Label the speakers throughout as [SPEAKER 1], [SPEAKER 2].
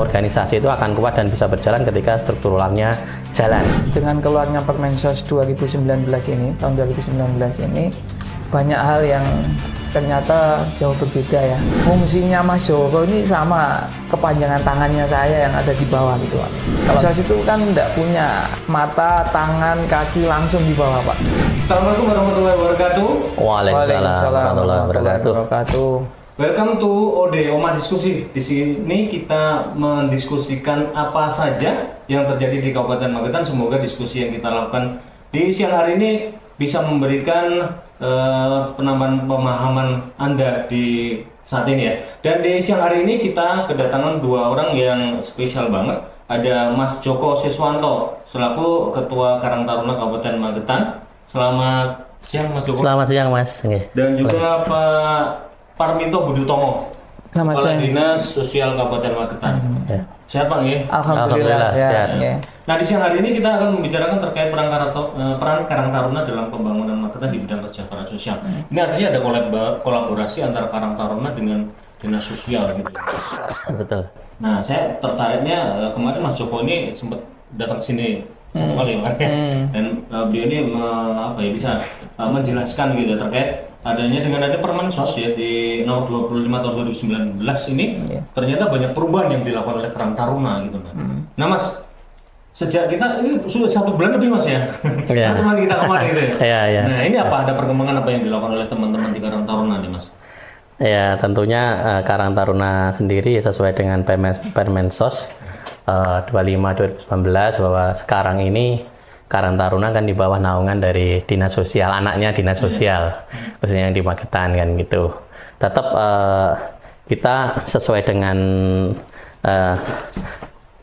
[SPEAKER 1] organisasi itu akan kuat dan bisa berjalan ketika strukturalnya jalan.
[SPEAKER 2] Dengan keluarnya Permensos 2019 ini, tahun 2019 ini, banyak hal yang ternyata jauh berbeda ya. Fungsinya Mas Joko ini sama kepanjangan tangannya saya yang ada di bawah gitu Pak. Kalau saya itu kan tidak punya mata, tangan, kaki langsung di bawah Pak.
[SPEAKER 3] Assalamualaikum warahmatullahi wabarakatuh.
[SPEAKER 1] Waalaikumsalam warahmatullahi wabarakatuh.
[SPEAKER 3] Welcome to OD Oma Diskusi. Di sini kita mendiskusikan apa saja yang terjadi di Kabupaten Magetan. Semoga diskusi yang kita lakukan di siang hari ini bisa memberikan penambahan pemahaman Anda di saat ini ya. Dan di siang hari ini kita kedatangan dua orang yang spesial banget. Ada Mas Joko Siswanto selaku Ketua Karang Taruna Kabupaten Magetan. Selamat siang Mas Joko.
[SPEAKER 1] Selamat siang Mas.
[SPEAKER 3] Dan juga Pak Parminto Budutomo, Kepala Dinas Sosial Kabupaten Magetan. Sehat Pak ya?
[SPEAKER 2] Alhamdulillah sehat. Ya.
[SPEAKER 3] Nah di siang hari ini kita akan membicarakan terkait peran Karang Taruna dalam pembangunan Magetan di bidang kesejahteraan sosial. Ini artinya ada kolaborasi antara Karang Taruna dengan dinas sosial gitu.
[SPEAKER 1] Betul.
[SPEAKER 3] Nah saya tertariknya kemarin Mas Joko ini sempat datang ke sini satu kali Pak. Dan beliau ini bisa menjelaskan gitu terkait dengan ada Permensos ya di nomor 25 tahun 2019 ini ternyata banyak perubahan yang dilakukan oleh Karang Taruna gitu kan. Nah Mas, sejak kita ini sudah 1 bulan lebih Mas ya, teman kita kemarin gitu ya. Nah ini ada perkembangan apa yang dilakukan oleh teman-teman di Karang Taruna nih Mas?
[SPEAKER 1] Ya tentunya Karang Taruna sendiri sesuai dengan Permensos 25 2019 bahwa sekarang ini Karang Taruna kan di bawah naungan dari dinas sosial, anaknya dinas sosial, khususnya yang di Magetan kan gitu. Tetap kita sesuai dengan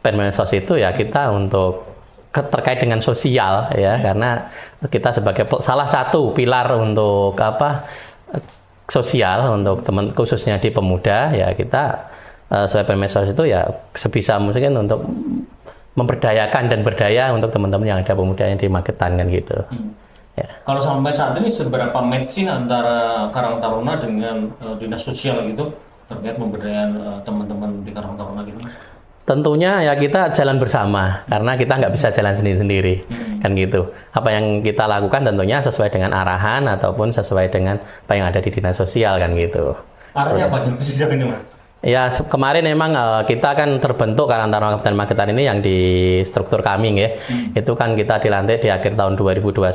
[SPEAKER 1] Permensos itu ya kita untuk terkait dengan sosial ya, karena kita sebagai salah satu pilar untuk sosial untuk teman khususnya di pemuda ya kita sesuai Permensos itu ya sebisa mungkin untuk memberdayakan dan berdaya untuk teman-teman yang ada pemuda yang di Magetan kan gitu. Ya.
[SPEAKER 3] Kalau sampai saat ini seberapa match sih antara Karang Taruna dengan dinas sosial gitu terkait pemberdayaan teman-teman di Karang Taruna gitu?
[SPEAKER 1] Tentunya ya kita jalan bersama karena kita nggak bisa jalan sendiri-sendiri kan gitu. Apa yang kita lakukan tentunya sesuai dengan arahan ataupun sesuai dengan apa yang ada di dinas sosial kan gitu.
[SPEAKER 3] Arahnya apa sejauh ini Mas?
[SPEAKER 1] Ya kemarin memang kita kan terbentuk Karang Taruna Kabupaten Magetan ini yang di struktur kami ya. Itu kan kita dilantik di akhir tahun 2021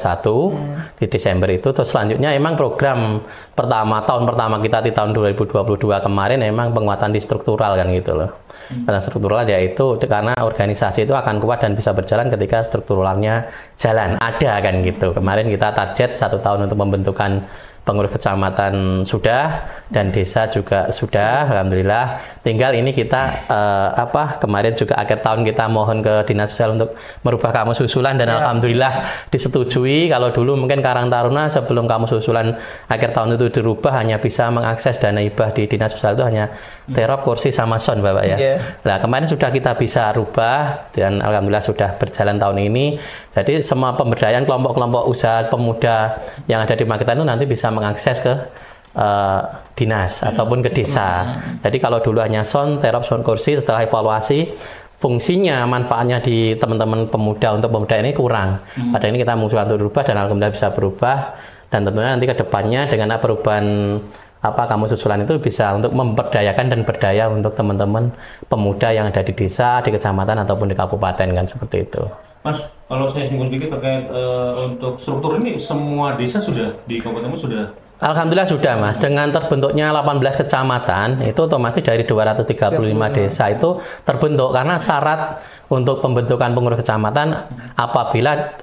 [SPEAKER 1] di Desember itu. Terus selanjutnya emang program tahun pertama kita di tahun 2022 kemarin emang penguatan di struktural kan gitu loh. Karena struktural yaitu karena organisasi itu akan kuat dan bisa berjalan ketika strukturalnya jalan ada kan gitu. Kemarin kita target 1 tahun untuk pembentukan pengurus kecamatan sudah dan desa juga sudah, alhamdulillah. Tinggal ini kita kemarin juga akhir tahun kita mohon ke dinas sosial untuk merubah kamus susulan dan alhamdulillah disetujui. Kalau dulu mungkin Karang Taruna sebelum kamus susulan akhir tahun itu dirubah hanya bisa mengakses dana hibah di dinas sosial itu hanya terop, kursi sama sound Bapak ya. Nah kemarin sudah kita bisa rubah dan alhamdulillah sudah berjalan tahun ini. Jadi semua pemberdayaan kelompok-kelompok usaha pemuda yang ada di Magetan itu nanti bisa mengakses ke dinas ataupun ke desa. Jadi kalau dulu hanya sound, terop, sound kursi, setelah evaluasi fungsinya, manfaatnya di teman-teman pemuda untuk pemuda ini kurang. Pada ini kita mengusulkan untuk berubah dan alhamdulillah bisa berubah. Dan tentunya nanti ke depannya dengan perubahan kamus susulan itu bisa untuk memberdayakan dan berdaya untuk teman-teman pemuda yang ada di desa, di kecamatan ataupun di kabupaten kan seperti itu.
[SPEAKER 3] Mas, kalau saya singgung sedikit terkait untuk struktur ini semua desa sudah di kabupaten sudah?
[SPEAKER 1] Alhamdulillah sudah Mas. Dengan terbentuknya 18 kecamatan itu otomatis dari 235 desa itu terbentuk karena syarat untuk pembentukan pengurus kecamatan apabila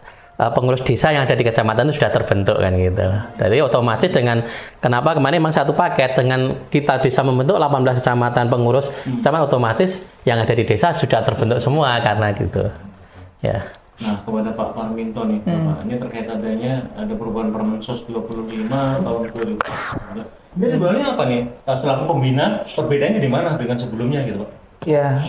[SPEAKER 1] pengurus desa yang ada di kecamatan itu sudah terbentuk kan gitu. Jadi otomatis dengan kenapa kemarin memang satu paket dengan kita bisa membentuk 18 kecamatan pengurus kecamatan otomatis yang ada di desa sudah terbentuk semua karena gitu. Ya.
[SPEAKER 3] Nah, kepada Pak Parminto nih, Pak, ini terkait adanya ada perubahan Permensos 25 tahun 2019. Ini sebenarnya apa nih? Selaku pembina, perbedaannya di mana dengan sebelumnya gitu, Pak?
[SPEAKER 2] Ya,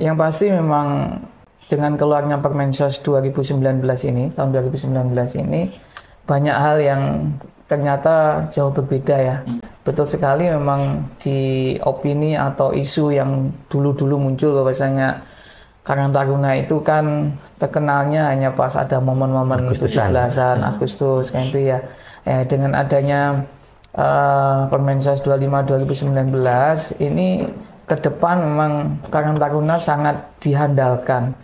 [SPEAKER 2] yang pasti memang dengan keluarnya Permensos 2019 ini, tahun 2019 ini, banyak hal yang ternyata jauh berbeda ya. betul sekali memang di opini atau isu yang dulu-dulu muncul bahwasanya Karang Taruna itu kan terkenalnya hanya pas ada momen-momen 17-an Agustus kan itu ya. Dengan adanya Permensos 25 2019 ini ke depan memang Karang Taruna sangat dihandalkan,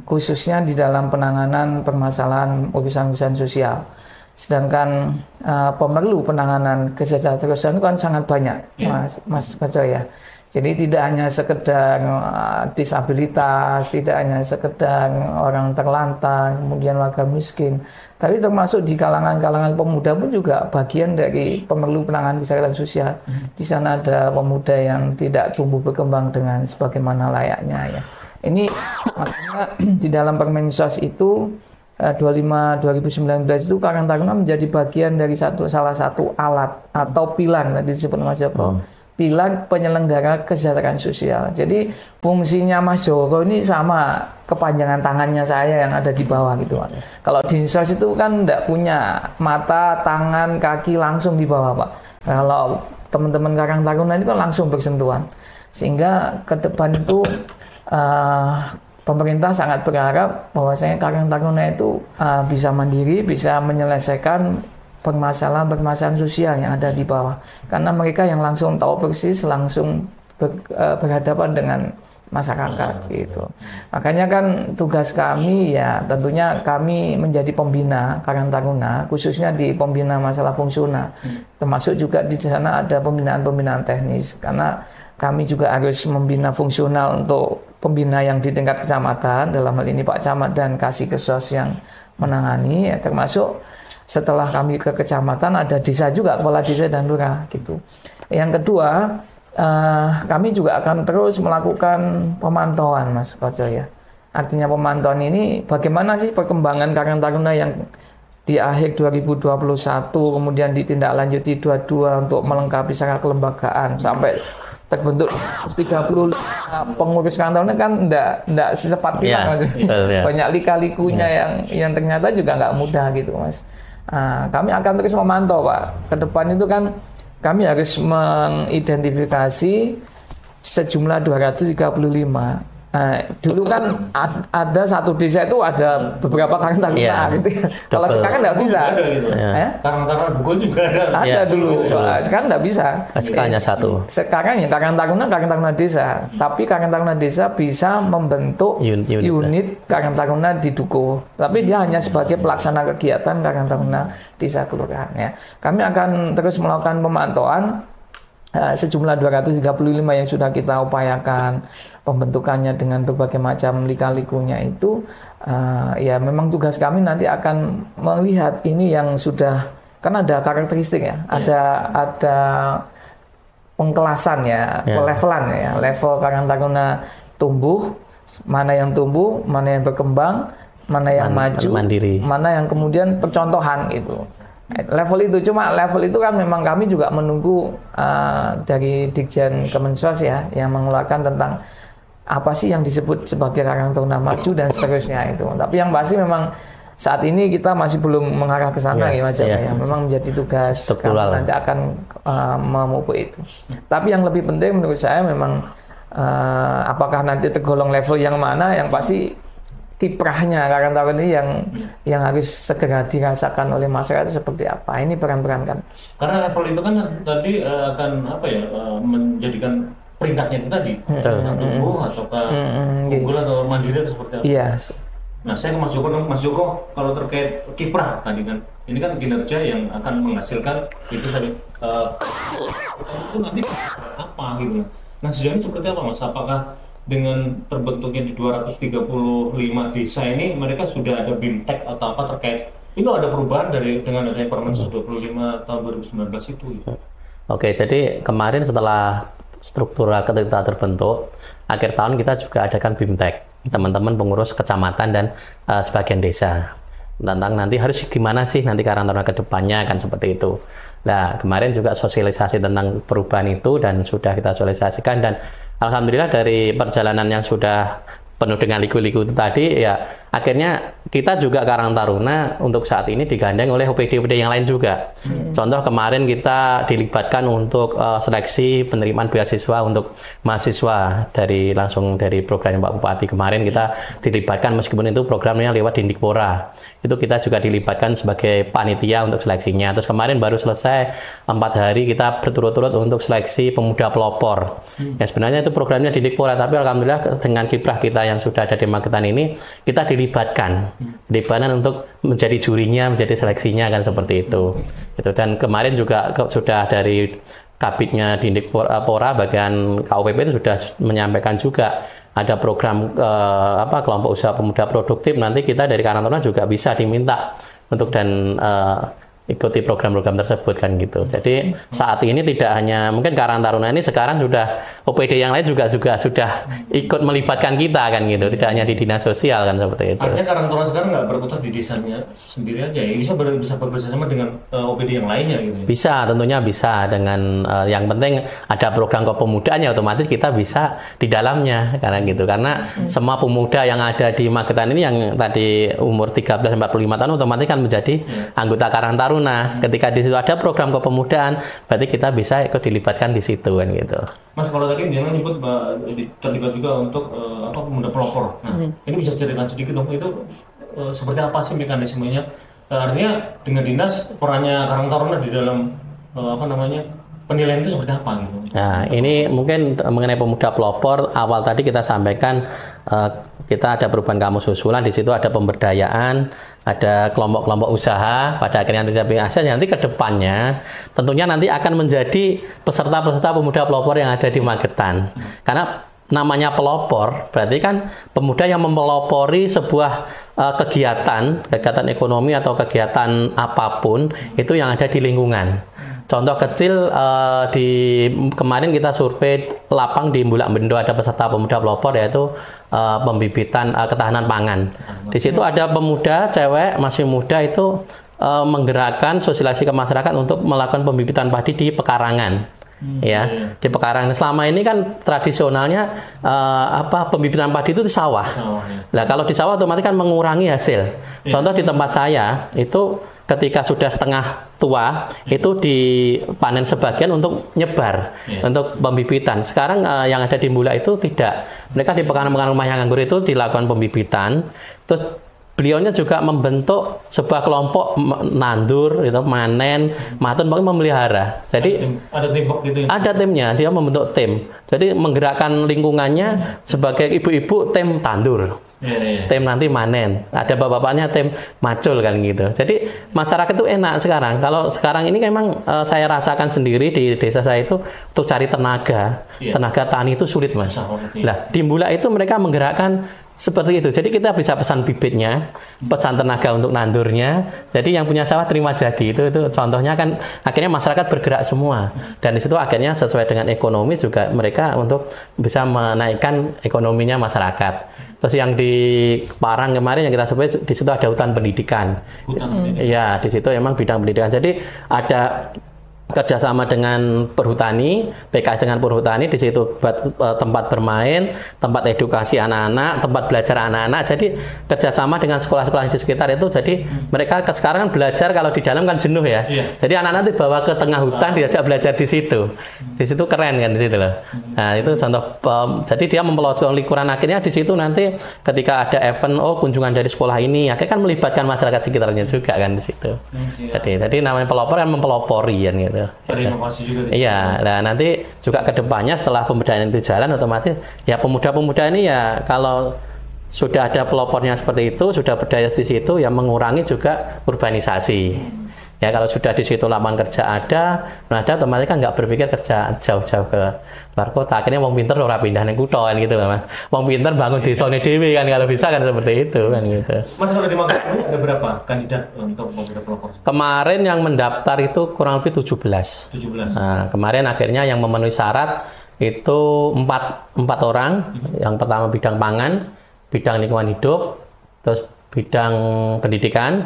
[SPEAKER 2] khususnya di dalam penanganan permasalahan urusan-urusan sosial. Sedangkan pemerlu penanganan kesejahteraan itu kan sangat banyak, Mas Koco ya. Jadi tidak hanya sekedar disabilitas, tidak hanya sekedar orang terlantar, kemudian warga miskin, tapi termasuk di kalangan-kalangan pemuda pun juga bagian dari pemerlu penanganan kesejahteraan sosial. Di sana ada pemuda yang tidak tumbuh berkembang dengan sebagaimana layaknya ya. Ini makanya di dalam Permensos itu 25 2019 itu Karang Taruna menjadi bagian dari salah satu alat atau pilar tadi disebut Mas Joko. Pilar penyelenggara kesejahteraan sosial. Jadi fungsinya Mas Joko ini sama kepanjangan tangannya saya yang ada di bawah gitu. Kalau Dinsos itu kan tidak punya mata, tangan, kaki langsung di bawah Pak. Kalau teman-teman Karang Taruna itu kan langsung bersentuhan. Sehingga ke depan itu pemerintah sangat berharap bahwasanya Karang Taruna itu bisa mandiri, bisa menyelesaikan permasalahan sosial yang ada di bawah, karena mereka yang langsung tahu persis, langsung berhadapan dengan masyarakat gitu. Makanya kan tugas kami ya tentunya kami menjadi pembina Karang Taruna, khususnya di pembina masalah fungsional, termasuk juga di sana ada pembinaan teknis, karena kami juga harus membina fungsional untuk pembina yang di tingkat kecamatan, dalam hal ini Pak Camat dan Kasih Kesos yang menangani ya, termasuk setelah kami ke kecamatan ada desa juga, kepala desa dan lurah gitu. Yang kedua, kami juga akan terus melakukan pemantauan Mas Koco ya. Artinya pemantauan ini bagaimana sih perkembangan Karang Taruna yang di akhir 2021 kemudian ditindaklanjuti 22 untuk melengkapi secara kelembagaan sampai terbentuk 30 pengurus Karang Taruna kan enggak secepat itu banyak lika-likunya yang ternyata juga nggak mudah gitu Mas. Kami akan terus memantau Pak. Ke depan itu kan kami harus mengidentifikasi sejumlah 235. Dulu kan ada satu desa itu ada beberapa Karang Taruna gitu. Kalau sekarang nggak bisa.
[SPEAKER 3] Karang Taruna Bogor juga ada.
[SPEAKER 2] Ada dulu. Sekarang nggak bisa.
[SPEAKER 1] Sekarang hanya satu.
[SPEAKER 2] Sekarang ya Karang Taruna desa. Tapi Karang Taruna desa bisa membentuk unit Karang Taruna di Dukuh. Tapi dia hanya sebagai pelaksana kegiatan Karang Taruna desa kelurahan ya. Kami akan terus melakukan pemantauan sejumlah 235 yang sudah kita upayakan pembentukannya dengan berbagai macam lika-likunya itu ya memang tugas kami nanti akan melihat ini yang sudah kan ada karakteristik ya, ada pengkelasan ya, pelevelan ya, level Karang Taruna tumbuh, mana yang tumbuh, mana yang berkembang, mana yang maju,
[SPEAKER 1] mandiri,
[SPEAKER 2] mana yang kemudian percontohan gitu. Level itu kan memang kami juga menunggu dari Ditjen Kemensos ya yang mengeluarkan tentang apa sih yang disebut sebagai Karang Taruna maju dan seterusnya itu. Tapi yang pasti memang saat ini kita masih belum mengarah ke sana ya Mas Joko ya. Memang menjadi tugas kami nanti akan memupuk itu. Tapi yang lebih penting menurut saya memang apakah nanti tergolong level yang mana, yang pasti kiprahnya Karang Taruna ini yang harus segera dirasakan oleh masyarakat itu seperti apa. Ini peran-peran kan.
[SPEAKER 3] Karena level itu kan tadi akan menjadikan peringkatnya itu tadi tumbuh atau unggul atau mandiri atau seperti apa.
[SPEAKER 2] Iya.
[SPEAKER 3] Nah saya ke Mas Joko kalau terkait kiprah tadi kan, ini kan kinerja yang akan menghasilkan itu tadi itu nanti apa gitu. Nah sejauh ini seperti apa Mas? Apakah dengan terbentuknya di 235 desa ini mereka sudah ada BIMTEK atau apa terkait ini ada perubahan dengan adanya Permensos 25 tahun 2019 itu gitu.
[SPEAKER 1] Oke, jadi kemarin setelah struktural kita terbentuk, akhir tahun kita juga adakan BIMTEK, teman-teman pengurus kecamatan dan sebagian desa, tentang nanti harus gimana sih nanti Karang Taruna ke depannya kan seperti itu. Nah kemarin juga sosialisasi tentang perubahan itu dan sudah kita sosialisasikan, dan alhamdulillah dari perjalanan yang sudah penuh dengan liku-liku itu tadi ya akhirnya kita juga Karang Taruna untuk saat ini digandeng oleh OPD-OPD yang lain juga. Contoh kemarin kita dilibatkan untuk seleksi penerimaan beasiswa untuk mahasiswa langsung dari program Pak Bupati. Kemarin kita dilibatkan meskipun itu programnya lewat Dindikpora. Itu kita juga dilibatkan sebagai panitia untuk seleksinya. Terus kemarin baru selesai 4 hari kita berturut-turut untuk seleksi pemuda pelopor. Ya sebenarnya itu programnya Dindikpora, tapi alhamdulillah dengan kiprah kita yang sudah ada di Magetan ini, kita dilibatkan untuk menjadi jurinya, menjadi seleksinya kan seperti itu. Dan kemarin juga sudah dari Kabitnya Dindikpora bagian KUPP itu sudah menyampaikan juga ada program kelompok usaha pemuda produktif. Nanti kita dari Karang Taruna juga bisa diminta untuk ikuti program-program tersebut kan gitu. Jadi saat ini tidak hanya mungkin Karang Taruna ini sekarang sudah OPD yang lain juga sudah ikut melibatkan kita kan gitu. Tidak hanya di dinas sosial kan seperti itu.
[SPEAKER 3] Artinya Karang Taruna sekarang nggak berkutat di desanya sendiri aja, ya bisa bekerjasama dengan OPD yang lainnya gitu.
[SPEAKER 1] Bisa, tentunya bisa dengan yang penting ada program kepemudaan ya otomatis kita bisa di dalamnya karena gitu. Karena semua pemuda yang ada di Magetan ini yang tadi umur 13-45 tahun otomatis kan menjadi anggota Karang Taruna. Ketika di situ ada program kepemudaan, berarti kita bisa ikut dilibatkan di situ kan gitu.
[SPEAKER 3] Mas, kalau tadi jangan nyebut terlibat juga untuk pemuda pelopor. Nah, ini bisa ceritakan sedikit dong, itu seperti apa sih mekanismenya? Artinya dengan dinas perannya Karang Taruna di dalam penilaian itu seperti apa gitu?
[SPEAKER 1] Nah, ini mungkin mengenai pemuda pelopor awal tadi kita sampaikan kita ada perubahan kamus susulan, di situ ada pemberdayaan, ada kelompok-kelompok usaha, pada akhirnya nanti ke depannya tentunya nanti akan menjadi peserta-peserta pemuda pelopor yang ada di Magetan. Karena namanya pelopor berarti kan pemuda yang mempelopori sebuah kegiatan ekonomi atau kegiatan apapun itu yang ada di lingkungan. Contoh kecil kemarin kita survei lapang di Bulak Bendo, ada peserta pemuda pelopor yaitu pembibitan ketahanan pangan. Di situ ada pemuda cewek masih muda itu menggerakkan sosialisasi ke masyarakat untuk melakukan pembibitan padi di pekarangan. Di pekarangan selama ini kan tradisionalnya pembibitan padi itu di sawah. Nah, kalau di sawah otomatis kan mengurangi hasil. Contoh di tempat saya itu ketika sudah setengah tua itu dipanen sebagian untuk nyebar untuk pembibitan. Sekarang yang ada di Bulak itu tidak. Mereka di pekarangan rumah yang nganggur itu dilakukan pembibitan. Terus beliaunya juga membentuk sebuah kelompok nandur, itu manen, matun, pokoknya memelihara. Jadi
[SPEAKER 3] ada tim gitu.
[SPEAKER 1] Ada timnya, dia membentuk tim. Jadi menggerakkan lingkungannya sebagai ibu-ibu tim tandur. Tim nanti manen, ada bapak-bapaknya tim macul kan gitu. Jadi masyarakat itu enak sekarang. Kalau sekarang ini memang saya rasakan sendiri di desa saya itu untuk cari tenaga tani itu sulit Mas. Lah di Bulak itu mereka menggerakkan seperti itu. Jadi kita bisa pesan bibitnya, pesan tenaga untuk nandurnya. Jadi yang punya sawah terima jadi itu contohnya kan akhirnya masyarakat bergerak semua. Dan di situ akhirnya sesuai dengan ekonomi juga mereka untuk bisa menaikkan ekonominya masyarakat. Terus yang di Parang kemarin yang kita sebut di situ ada hutan pendidikan. Ya, di situ emang bidang pendidikan. Jadi ada kerjasama dengan perhutani, PKS dengan perhutani, di situ buat tempat bermain, tempat edukasi anak-anak, tempat belajar anak-anak. Jadi kerjasama dengan sekolah-sekolah di sekitar itu, jadi mereka sekarang kan belajar kalau di dalam kan jenuh ya. Jadi anak-anak dibawa ke tengah hutan, diajak belajar di situ. Di situ keren kan di situ loh. Nah itu contoh. Jadi dia mempelopori lingkungan, akhirnya di situ nanti ketika ada event, kunjungan dari sekolah ini, akhirnya kan melibatkan masyarakat sekitarnya juga kan di situ. Jadi namanya pelopor kan mempelopori kan gitu.
[SPEAKER 3] Berinovasi juga di situ.
[SPEAKER 1] Iya, nah nanti juga kedepannya setelah pemberdayaan itu jalan, otomatis ya pemuda-pemuda ini ya kalau sudah ada pelopornya seperti itu, sudah berdaya di situ, ya mengurangi juga urbanisasi. Ya kalau sudah di situ lapangan kerja ada otomatis kan nggak berpikir kerja jauh-jauh ke luar kota. Akhirnya wong pinter ora pindah ning kutha kan gitu loh Mas. Wong pinter bangun desane dhewe kan kalau bisa kan seperti itu kan gitu.
[SPEAKER 3] Mas kalau di Magetan ada berapa kandidat untuk pemuda pelopor?
[SPEAKER 1] Kemarin yang mendaftar itu kurang lebih 17. Nah, kemarin akhirnya yang memenuhi syarat itu 4 orang. Yang pertama bidang pangan, bidang lingkungan hidup, terus bidang pendidikan,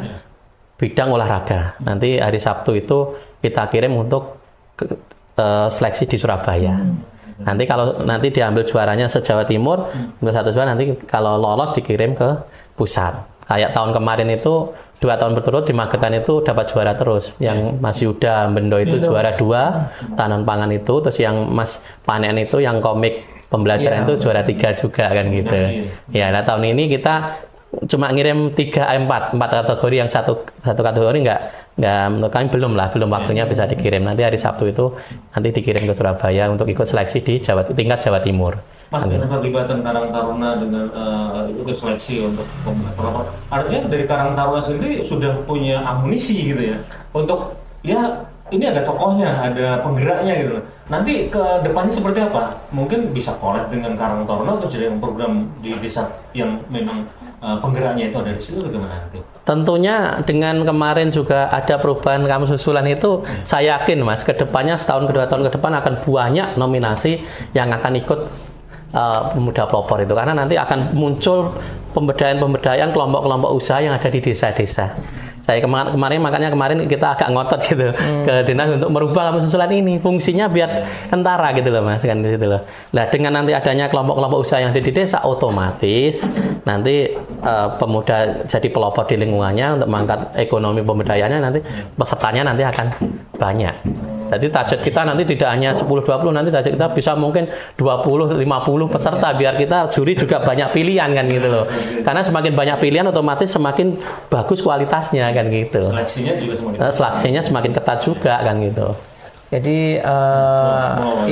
[SPEAKER 1] bidang olahraga. Nanti hari Sabtu itu kita kirim untuk seleksi di Surabaya. Nanti kalau nanti diambil juaranya se-Jawa Timur, untuk satu juara nanti kalau lolos dikirim ke pusat. Kayak tahun kemarin itu 2 tahun berturut di Magetan itu dapat juara terus. Yang Mas Yuda Bendo itu juara 2 tanaman pangan itu, terus yang Mas Panen itu yang komik pembelajaran itu juara 3 juga kan gitu. Ya, nah tahun ini kita cuma ngirim 4 kategori, yang satu kategori nggak menurut kami belum waktunya bisa dikirim. Nanti hari Sabtu itu nanti dikirim ke Surabaya untuk ikut seleksi di tingkat Jawa Timur.
[SPEAKER 3] Mas, dengan keterlibatan Karang Taruna dengan ikut seleksi untuk proper, artinya dari Karang Taruna sendiri sudah punya amunisi gitu ya untuk ya ini ada tokohnya, ada penggeraknya gitu. Nanti ke depannya seperti apa? Mungkin bisa collab dengan Karang Taruna atau jadi program di desa yang memang penggeraknya itu ada di situ, bagaimana nanti?
[SPEAKER 1] Tentunya dengan kemarin juga ada perubahan kamus susulan itu, saya yakin Mas, kedepannya setahun ke 2 tahun ke depan akan banyak nominasi yang akan ikut pemuda pelopor itu, karena nanti akan muncul pemberdayaan kelompok-kelompok usaha yang ada di desa-desa. Saya kemarin kita agak ngotot gitu ke dinas untuk merubah kamus susulan ini, fungsinya biar tentara gitu loh Mas, kan gitu loh. Nah, dengan nanti adanya kelompok-kelompok usaha yang ada di desa, otomatis nanti pemuda jadi pelopor di lingkungannya untuk mengangkat ekonomi pemberdayaannya, nanti pesertanya nanti akan banyak. Jadi target kita nanti tidak hanya 10-20, nanti target kita bisa mungkin 20-50 peserta, biar kita juri juga banyak pilihan kan gitu loh. Karena semakin banyak pilihan otomatis semakin bagus kualitasnya kan gitu. Seleksinya semakin ketat juga kan gitu.
[SPEAKER 2] Jadi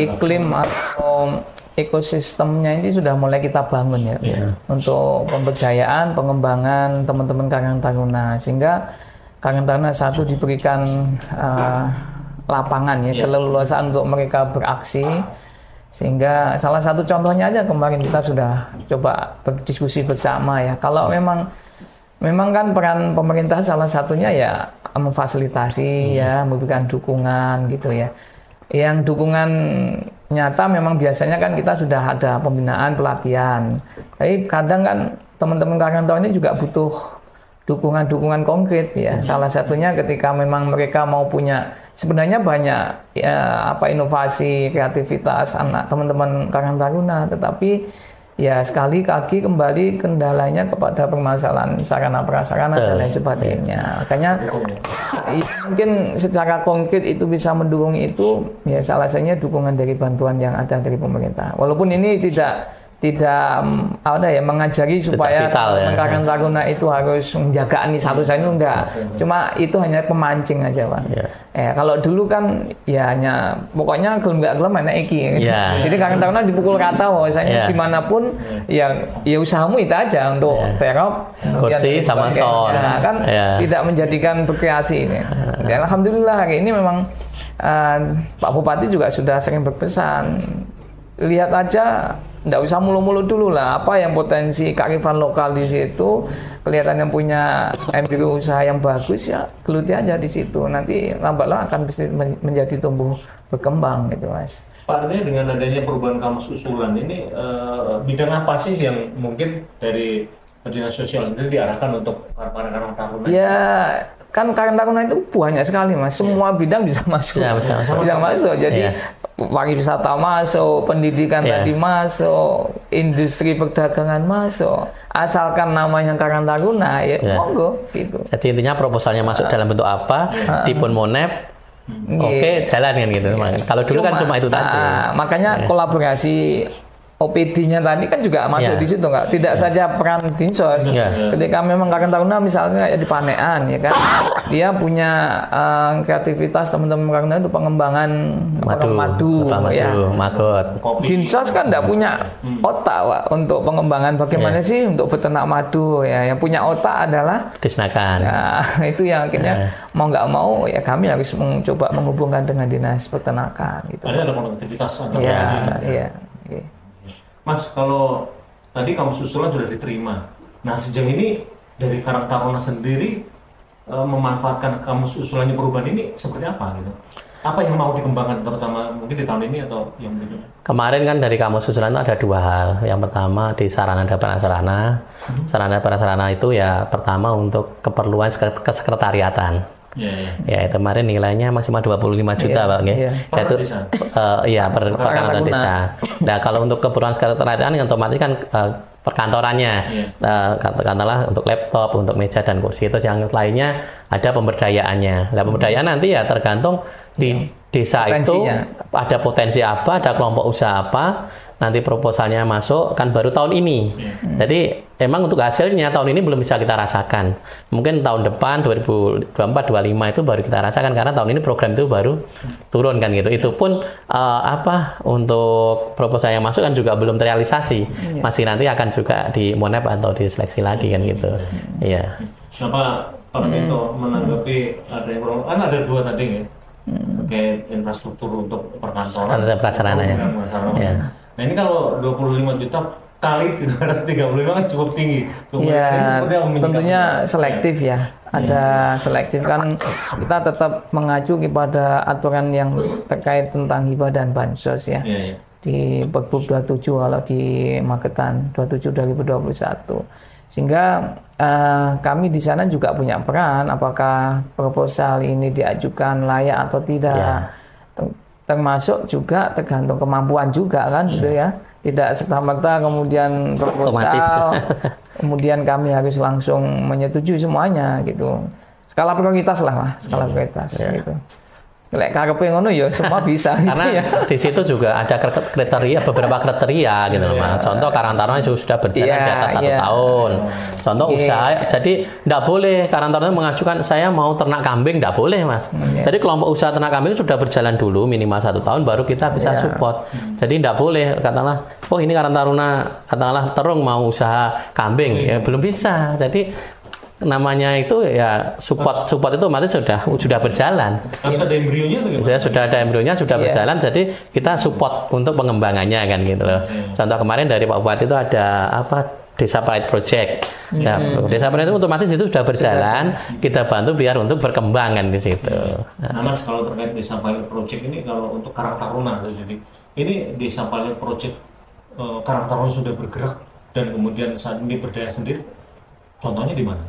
[SPEAKER 2] iklim atau ekosistemnya ini sudah mulai kita bangun ya, untuk pemberdayaan, pengembangan teman-teman Karang Taruna, sehingga Karang Taruna 1 diberikan lapangan ya, keleluasaan untuk mereka beraksi, sehingga salah satu contohnya aja kemarin kita sudah coba berdiskusi bersama ya. Kalau memang kan peran pemerintah salah satunya ya memfasilitasi ya, memberikan dukungan gitu ya. Yang dukungan nyata memang biasanya kan kita sudah ada pembinaan, pelatihan. Tapi kadang kan teman-teman Karang Taruna ini juga butuh dukungan konkret ya. Salah satunya ketika memang mereka mau punya, sebenarnya banyak ya, inovasi, kreativitas anak teman-teman Karang Taruna, tetapi ya sekali kaki kembali kendalanya kepada permasalahan sarana prasarana dan lain sebagainya. Makanya mungkin secara konkret itu bisa mendukung itu ya, salah satunya dukungan dari bantuan yang ada dari pemerintah. Walaupun ini tidak ada ya mengajari supaya Karang Taruna itu harus menjaga ini satu-satu, enggak. Cuma itu hanya pemancing aja Pak. Kalau dulu kan ya hanya pokoknya gelem enggak gelem enak iki. Jadi Karang Taruna dipukul rata bahwasanya dimanapun ya usahamu itu aja untuk terop,
[SPEAKER 1] kursi sama sound.
[SPEAKER 2] Kan tidak menjadikan berkreasi ini. Dan alhamdulillah hari ini memang Pak Bupati juga sudah sering berpesan, lihat aja, nggak usah mulu-mulu dulu lah, apa yang potensi kearifan lokal di situ, kelihatan yang punya empirik usaha yang bagus ya geluti aja di situ, nanti lambat-lambat akan menjadi tumbuh berkembang gitu Mas.
[SPEAKER 3] Pak, artinya dengan adanya perubahan kamus usulan ini bidang apa sih yang mungkin dari dinas sosial ini diarahkan untuk para Karang Taruna?
[SPEAKER 2] Ya kan Karang Taruna itu banyak sekali Mas, semua bidang bisa masuk, bisa masuk. Jadi pariwisata masuk, pendidikan tadi masuk, industri perdagangan masuk, asalkan namanya Karang Taruna ya monggo gitu.
[SPEAKER 1] Jadi intinya proposalnya masuk dalam bentuk apa, dipun monep, oke, jalan kan gitu. Kalau dulu kan cuma itu tadi.
[SPEAKER 2] Makanya kolaborasi OPD-nya tadi kan juga masuk di situ, nggak? Tidak saja peran dinsos. Ketika memang Karang Taruna misalnya kayak di Panean ya kan, dia punya kreativitas teman-teman Karang Taruna itu pengembangan madu ya. Magot. Dinsos kan nggak punya otak Pak, untuk pengembangan bagaimana sih untuk beternak madu ya. Yang punya otak adalah
[SPEAKER 1] Disnakan.
[SPEAKER 2] Nah, itu yang akhirnya mau nggak mau ya kami harus mencoba menghubungkan dengan dinas peternakan gitu.
[SPEAKER 3] Ada konektivitas.
[SPEAKER 2] Iya.
[SPEAKER 3] Mas, kalau tadi kamus usulan sudah diterima, nah sejauh ini dari Karang Taruna sendiri memanfaatkan kamus usulannya perubahan ini seperti apa gitu? Apa yang mau dikembangkan terutama mungkin di tahun ini atau yang berikutnya? Kemarin
[SPEAKER 1] kan dari kamus usulan itu ada 2 hal. Yang pertama di sarana dan prasarana. Sarana dan prasarana itu ya pertama untuk keperluan kesekretariatan. Ya itu kemarin nilainya maksimal 25 juta Pak Itu per Karang Taruna desa. Nah kalau untuk keperluan sekretariatan otomatis kan perkantorannya. Katakanlah untuk laptop, untuk meja dan kursi. Itu yang lainnya ada pemberdayaannya. Nah, pemberdayaan nanti ya tergantung di desa
[SPEAKER 2] Potensinya.
[SPEAKER 1] itu ada potensi apa, ada kelompok usaha apa, nanti proposalnya masuk kan baru tahun ini. Jadi emang untuk hasilnya tahun ini belum bisa kita rasakan. Mungkin tahun depan 2024-25 itu baru kita rasakan karena tahun ini program itu baru turun kan gitu. Itu pun untuk proposal yang masuk kan juga belum terrealisasi. Masih nanti akan juga di monep atau diseleksi lagi kan gitu. Iya.
[SPEAKER 3] Siapa Pak Minto menanggapi ada dua tadi ya? Terkait infrastruktur untuk perkantoran
[SPEAKER 1] ada prasarana ya.
[SPEAKER 3] Nah ini kalau 25 juta kali 335 kan cukup tinggi.
[SPEAKER 2] Ya tentunya selektif ya. Ada selektif kan kita tetap mengacu kepada aturan yang terkait tentang hibah dan bansos ya. Di Pergub 27 kalau di Magetan 27 2021. Sehingga kami di sana juga punya peran apakah proposal ini diajukan layak atau tidak. Termasuk juga tergantung kemampuan juga kan gitu ya. Tidak serta-merta kemudian proposal kemudian kami harus langsung menyetujui semuanya gitu. Skala prioritas lah, skala prioritas gitu. Lek karepe ngono ya semua bisa
[SPEAKER 1] karena
[SPEAKER 2] gitu ya.
[SPEAKER 1] Di situ juga ada beberapa kriteria gitu Mas. Contoh Karang Taruna sudah berjalan di atas 1 tahun. Contoh usaha, jadi tidak boleh Karang Taruna mengajukan saya mau ternak kambing, tidak boleh Mas. Jadi kelompok usaha ternak kambing sudah berjalan dulu minimal 1 tahun baru kita bisa support. Jadi tidak boleh katakanlah, oh ini Karang Taruna katakanlah Terung mau usaha kambing, ya belum bisa. Jadi namanya itu ya support itu mari sudah berjalan.
[SPEAKER 3] Harus ada embrionya tuh gimana?
[SPEAKER 1] Sudah ada embrionya sudah berjalan, jadi kita support untuk pengembangannya kan gitu loh. Contoh kemarin dari Pak Bupati itu ada Desa Pilot Project. Ya, Desa Pilot itu otomatis itu sudah berjalan, kita bantu biar untuk berkembang kan di situ.
[SPEAKER 3] Nah, Mas kalau terkait Desa Pilot Project ini kalau untuk Karang Taruna jadi ini Desa Pilot Project Karang Taruna sudah bergerak dan kemudian saat ini berdaya sendiri. Contohnya di mana?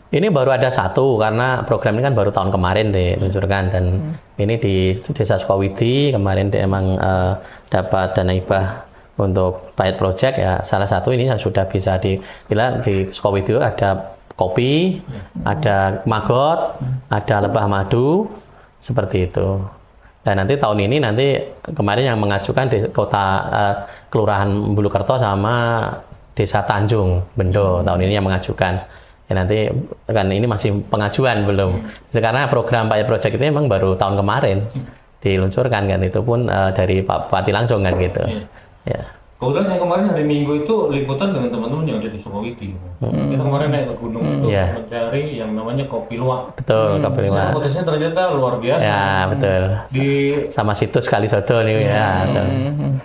[SPEAKER 1] Ini baru ada 1 karena program ini kan baru tahun kemarin diluncurkan dan ini di Desa Sukawidi kemarin emang dapat dana hibah untuk pilot project ya salah satu ini yang sudah bisa di Sukawidi ada kopi, ada maggot, ada lebah madu seperti itu. Dan nanti tahun ini kemarin yang mengajukan di Kelurahan Bulukerto sama Desa Tanjung Bendo tahun ini yang mengajukan. Ya nanti kan ini masih pengajuan belum. Karena program pilot project itu memang baru tahun kemarin diluncurkan kan itu pun dari Pak Bupati langsung kan gitu. Ya.
[SPEAKER 3] Kebetulan saya kemarin hari Minggu itu liputan dengan teman-teman yang ada di Sukawidi. Kita kemarin naik ke gunung untuk mencari yang namanya kopi luwak.
[SPEAKER 1] Betul, kopi luwak.
[SPEAKER 3] Potensinya ternyata luar biasa.
[SPEAKER 1] Ya betul. Sama situs Kalisodo nih ya.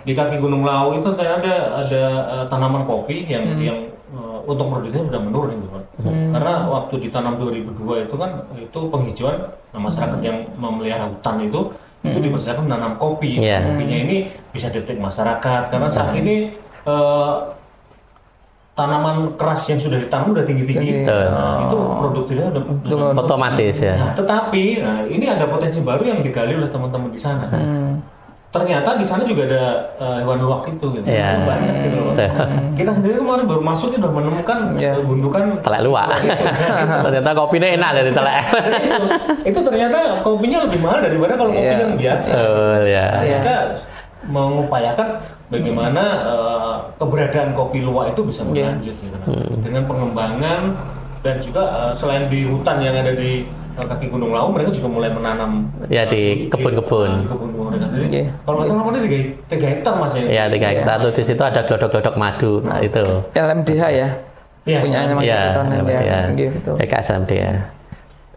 [SPEAKER 3] Di kaki Gunung Lawu itu ternyata ada tanaman kopi yang untuk produksinya sudah menurun gitu kan. Karena waktu ditanam 2002 itu kan itu penghijauan masyarakat yang memelihara hutan itu dipersilakan menanam kopi. Kopinya ini bisa detik masyarakat karena saat ini tanaman keras yang sudah ditanam udah tinggi-tinggi. Itu produktifnya udah
[SPEAKER 1] otomatis ya.
[SPEAKER 3] Nah, tetapi ini ada potensi baru yang digali oleh teman-teman di sana. Ternyata di sana juga ada hewan luwak itu gitu. Banyak gitu loh. Kita sendiri kemarin baru masuk sudah menemukan gundukan
[SPEAKER 1] telek luwak. Ternyata kopinya enak dari telek.
[SPEAKER 3] Itu ternyata kopinya lebih mahal daripada kalau kopi yang biasa. Kita mengupayakan bagaimana keberadaan kopi luwak itu bisa berlanjut gitu. Dengan pengembangan dan juga selain di hutan yang ada di kaki Gunung Lawu mereka juga mulai menanam
[SPEAKER 1] di kebun-kebun.
[SPEAKER 3] Kalau nggak salah ini 3 hektar Mas ya.
[SPEAKER 1] Iya 3 hektar tuh di situ ada glodok-glodok madu itu.
[SPEAKER 2] LMDH ya. Punyanya Mas
[SPEAKER 1] betul. LMDH.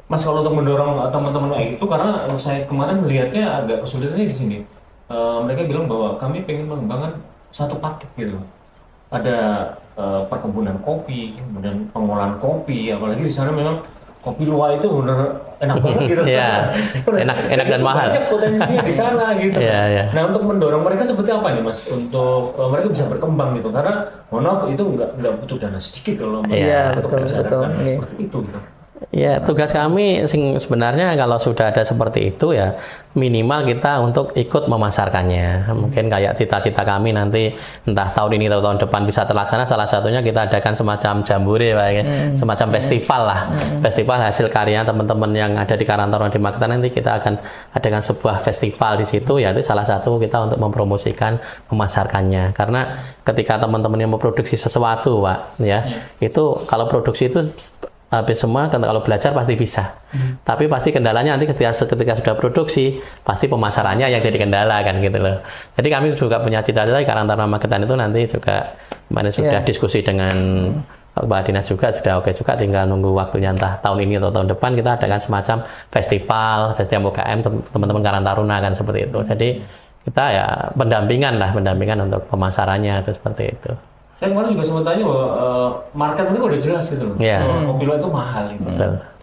[SPEAKER 3] Mas kalau untuk mendorong teman-teman kayak gitu karena saya kemarin melihatnya agak kesulitannya di sini. Mereka bilang bahwa kami pengen mengembangkan satu paket gitu. Ada perkebunan kopi, kemudian pengolahan kopi, apalagi di sana memang kopi luwak itu benar enak banget gitu.
[SPEAKER 1] Enak dan mahal.
[SPEAKER 3] Banyak potensinya di sana gitu. Nah untuk mendorong mereka seperti apa nih Mas untuk mereka bisa berkembang gitu karena mohon maaf itu nggak butuh dana sedikit kalau
[SPEAKER 2] betul
[SPEAKER 3] seperti itu gitu.
[SPEAKER 1] Ya, tugas kami sebenarnya kalau sudah ada seperti itu ya minimal kita untuk ikut memasarkannya. Mungkin kayak cita-cita kami nanti entah tahun ini atau tahun depan bisa terlaksana, salah satunya kita adakan semacam jambore, Pak, ya. Semacam festival lah. Festival hasil karya teman-teman yang ada di Karang Taruna di Magetan, nanti kita akan adakan sebuah festival di situ, ya itu salah satu kita untuk mempromosikan, memasarkannya. Karena ketika teman-teman yang memproduksi sesuatu, Pak, ya, itu kalau produksi itu habis semua, kalau belajar pasti bisa. Tapi pasti kendalanya nanti ketika sudah produksi, pasti pemasarannya yang jadi kendala kan gitu loh. Jadi kami juga punya cita-cita di Karang Taruna Magetan itu nanti juga kemarin sudah diskusi dengan Kepala Dinas juga sudah oke juga, tinggal nunggu waktunya entah tahun ini atau tahun depan kita adakan semacam festival UKM teman-teman Karang Taruna kan seperti itu. Jadi kita ya pendampingan untuk pemasarannya itu seperti itu.
[SPEAKER 3] Saya kemarin juga sempat tanya bahwa market mereka udah jelas gitu loh. Mobil itu mahal gitu.